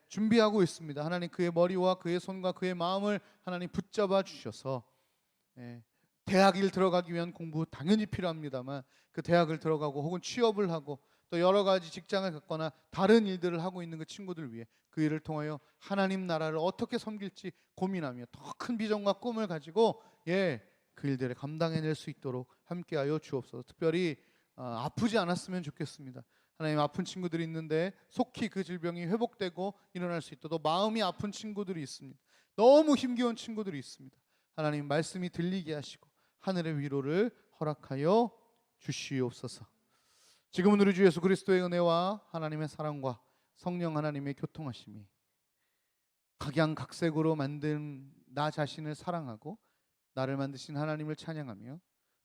준비하고 있습니다. 하나님 그의 머리와 그의 손과 그의 마음을 하나님 붙잡아 주셔서 대학을 들어가기 위한 공부 당연히 필요합니다만 그 대학을 들어가고 혹은 취업을 하고 또 여러 가지 직장을 갖거나 다른 일들을 하고 있는 그 친구들 위해 그 일을 통하여 하나님 나라를 어떻게 섬길지 고민하며 더 큰 비전과 꿈을 가지고 그 일들을 감당해낼 수 있도록 함께하여 주옵소서. 특별히 아프지 않았으면 좋겠습니다. 하나님 아픈 친구들이 있는데 속히 그 질병이 회복되고 일어날 수 있도록, 마음이 아픈 친구들이 있습니다. 너무 힘겨운 친구들이 있습니다. 하나님 말씀이 들리게 하시고 하늘의 위로를 허락하여 주시옵소서. 지금은 우리 주 예수 그리스도의 은혜와 하나님의 사랑과 성령 하나님의 교통하심이 각양각색으로 만든 나 자신을 사랑하고 나를 만드신 하나님을 찬양하며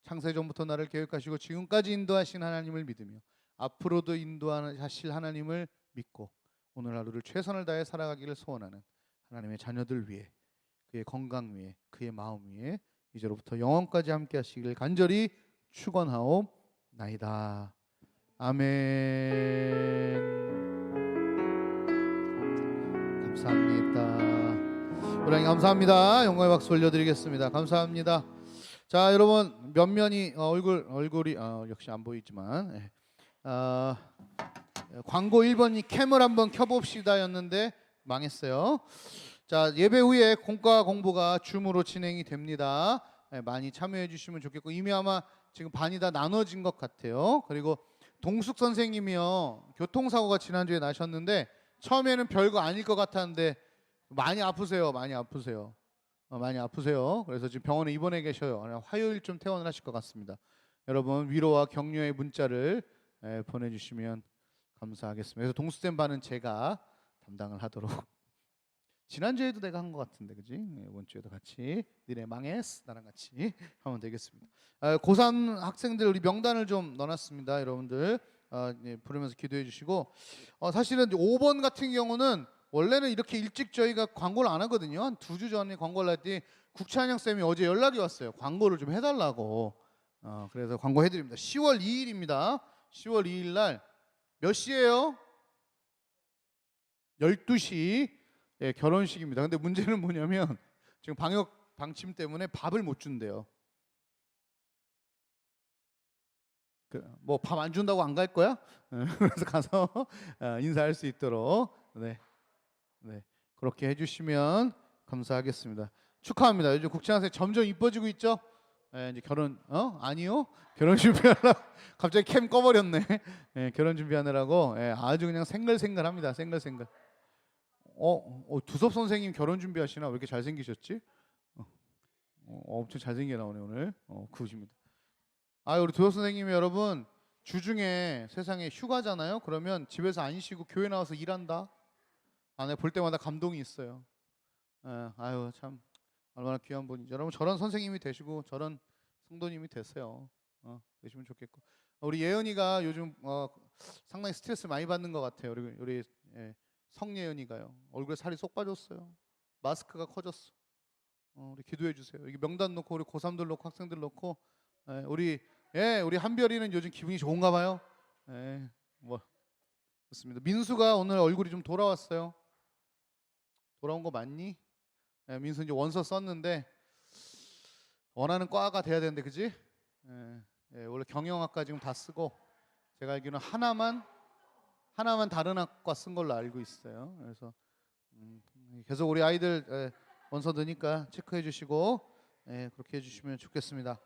창세전부터 나를 계획하시고 지금까지 인도하신 하나님을 믿으며 앞으로도 인도하실 하나님을 믿고 오늘 하루를 최선을 다해 살아가기를 소원하는 하나님의 자녀들 위해, 그의 건강 위해, 그의 마음 위해 이제로부터 영원까지 함께 하시길 간절히 축원하옵나이다. 아멘. 감사합니다. 우리 하나님 감사합니다. 영광의 박수 올려드리겠습니다. 감사합니다. 자, 여러분 면면이 얼굴이 역시 안 보이지만 광고 1번이 캠을 한번 켜봅시다였는데 망했어요. 자, 예배 후에 공과 공부가 줌으로 진행이 됩니다. 많이 참여해 주시면 좋겠고, 이미 아마 지금 반이 다 나눠진 것 같아요. 그리고 동숙 선생님이요, 교통사고가 지난주에 나셨는데 처음에는 별거 아닐 것 같았는데 많이 아프세요. 많이 아프세요. 그래서 지금 병원에 입원해 계셔요. 화요일쯤 퇴원을 하실 것 같습니다. 여러분 위로와 격려의 문자를 보내주시면 감사하겠습니다. 그래서 동숙쌤 반은 제가 담당을 하도록. 지난주에도 내가 한 것 같은데, 그지? 이번 주에도 같이 니네 망했어 나랑 같이 하면 되겠습니다. 고3 학생들 우리 명단을 좀 넣어놨습니다. 여러분들 부르면서 기도해 주시고, 사실은 5번 같은 경우는 원래는 이렇게 일찍 저희가 광고를 안 하거든요. 한 2주 전에 광고를 할 때 국찬영 쌤이 어제 연락이 왔어요. 광고를 좀 해달라고. 그래서 광고 해드립니다. 10월 2일입니다. 10월 2일 날 몇 시예요? 12시 결혼식입니다. 근데 문제는 뭐냐면 지금 방역 방침 때문에 밥을 못 준대요. 뭐 밥 안 준다고 안 갈 거야? 그래서 가서 인사할 수 있도록 그렇게 해주시면 감사하겠습니다. 축하합니다. 요즘 국채학생 점점 이뻐지고 있죠? 이제 결혼 아니요. 결혼 준비하려고 갑자기 캠 꺼버렸네. 결혼 준비하느라고 아주 그냥 생글생글합니다. 생글생글. 두섭 선생님 결혼 준비하시나? 왜 이렇게 잘생기셨지? 엄청 잘생겨 나오네 오늘. 그우십니다. 우리 두섭 선생님이 여러분 주중에 세상에 휴가잖아요. 그러면 집에서 안 쉬고 교회 나와서 일한다. 내가 볼 때마다 감동이 있어요. 아유 참 얼마나 귀한 분이죠. 여러분 저런 선생님이 되시고 저런 성도님이 되세요. 되시면 좋겠고. 우리 예은이가 요즘 상당히 스트레스 많이 받는 것 같아요. 우리 성예은이가요. 얼굴에 살이 쏙 빠졌어요. 마스크가 커졌어. 우리 기도해 주세요. 여기 명단 놓고 우리 고3들 놓고 학생들 놓고 우리 한별이는 요즘 기분이 좋은가 봐요. 뭐 좋습니다. 민수가 오늘 얼굴이 좀 돌아왔어요. 돌아온 거 맞니? 민수 이제 원서 썼는데 원하는 과가 돼야 되는데 그지? 원래 경영학과 지금 다 쓰고 제가 알기로는 하나만 다른 학과 쓴 걸로 알고 있어요. 그래서 계속 우리 아이들 원서 드니까 체크해 주시고 그렇게 해주시면 좋겠습니다.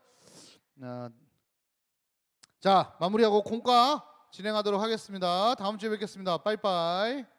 자 마무리하고 공과 진행하도록 하겠습니다. 다음 주에 뵙겠습니다. 빠이빠이.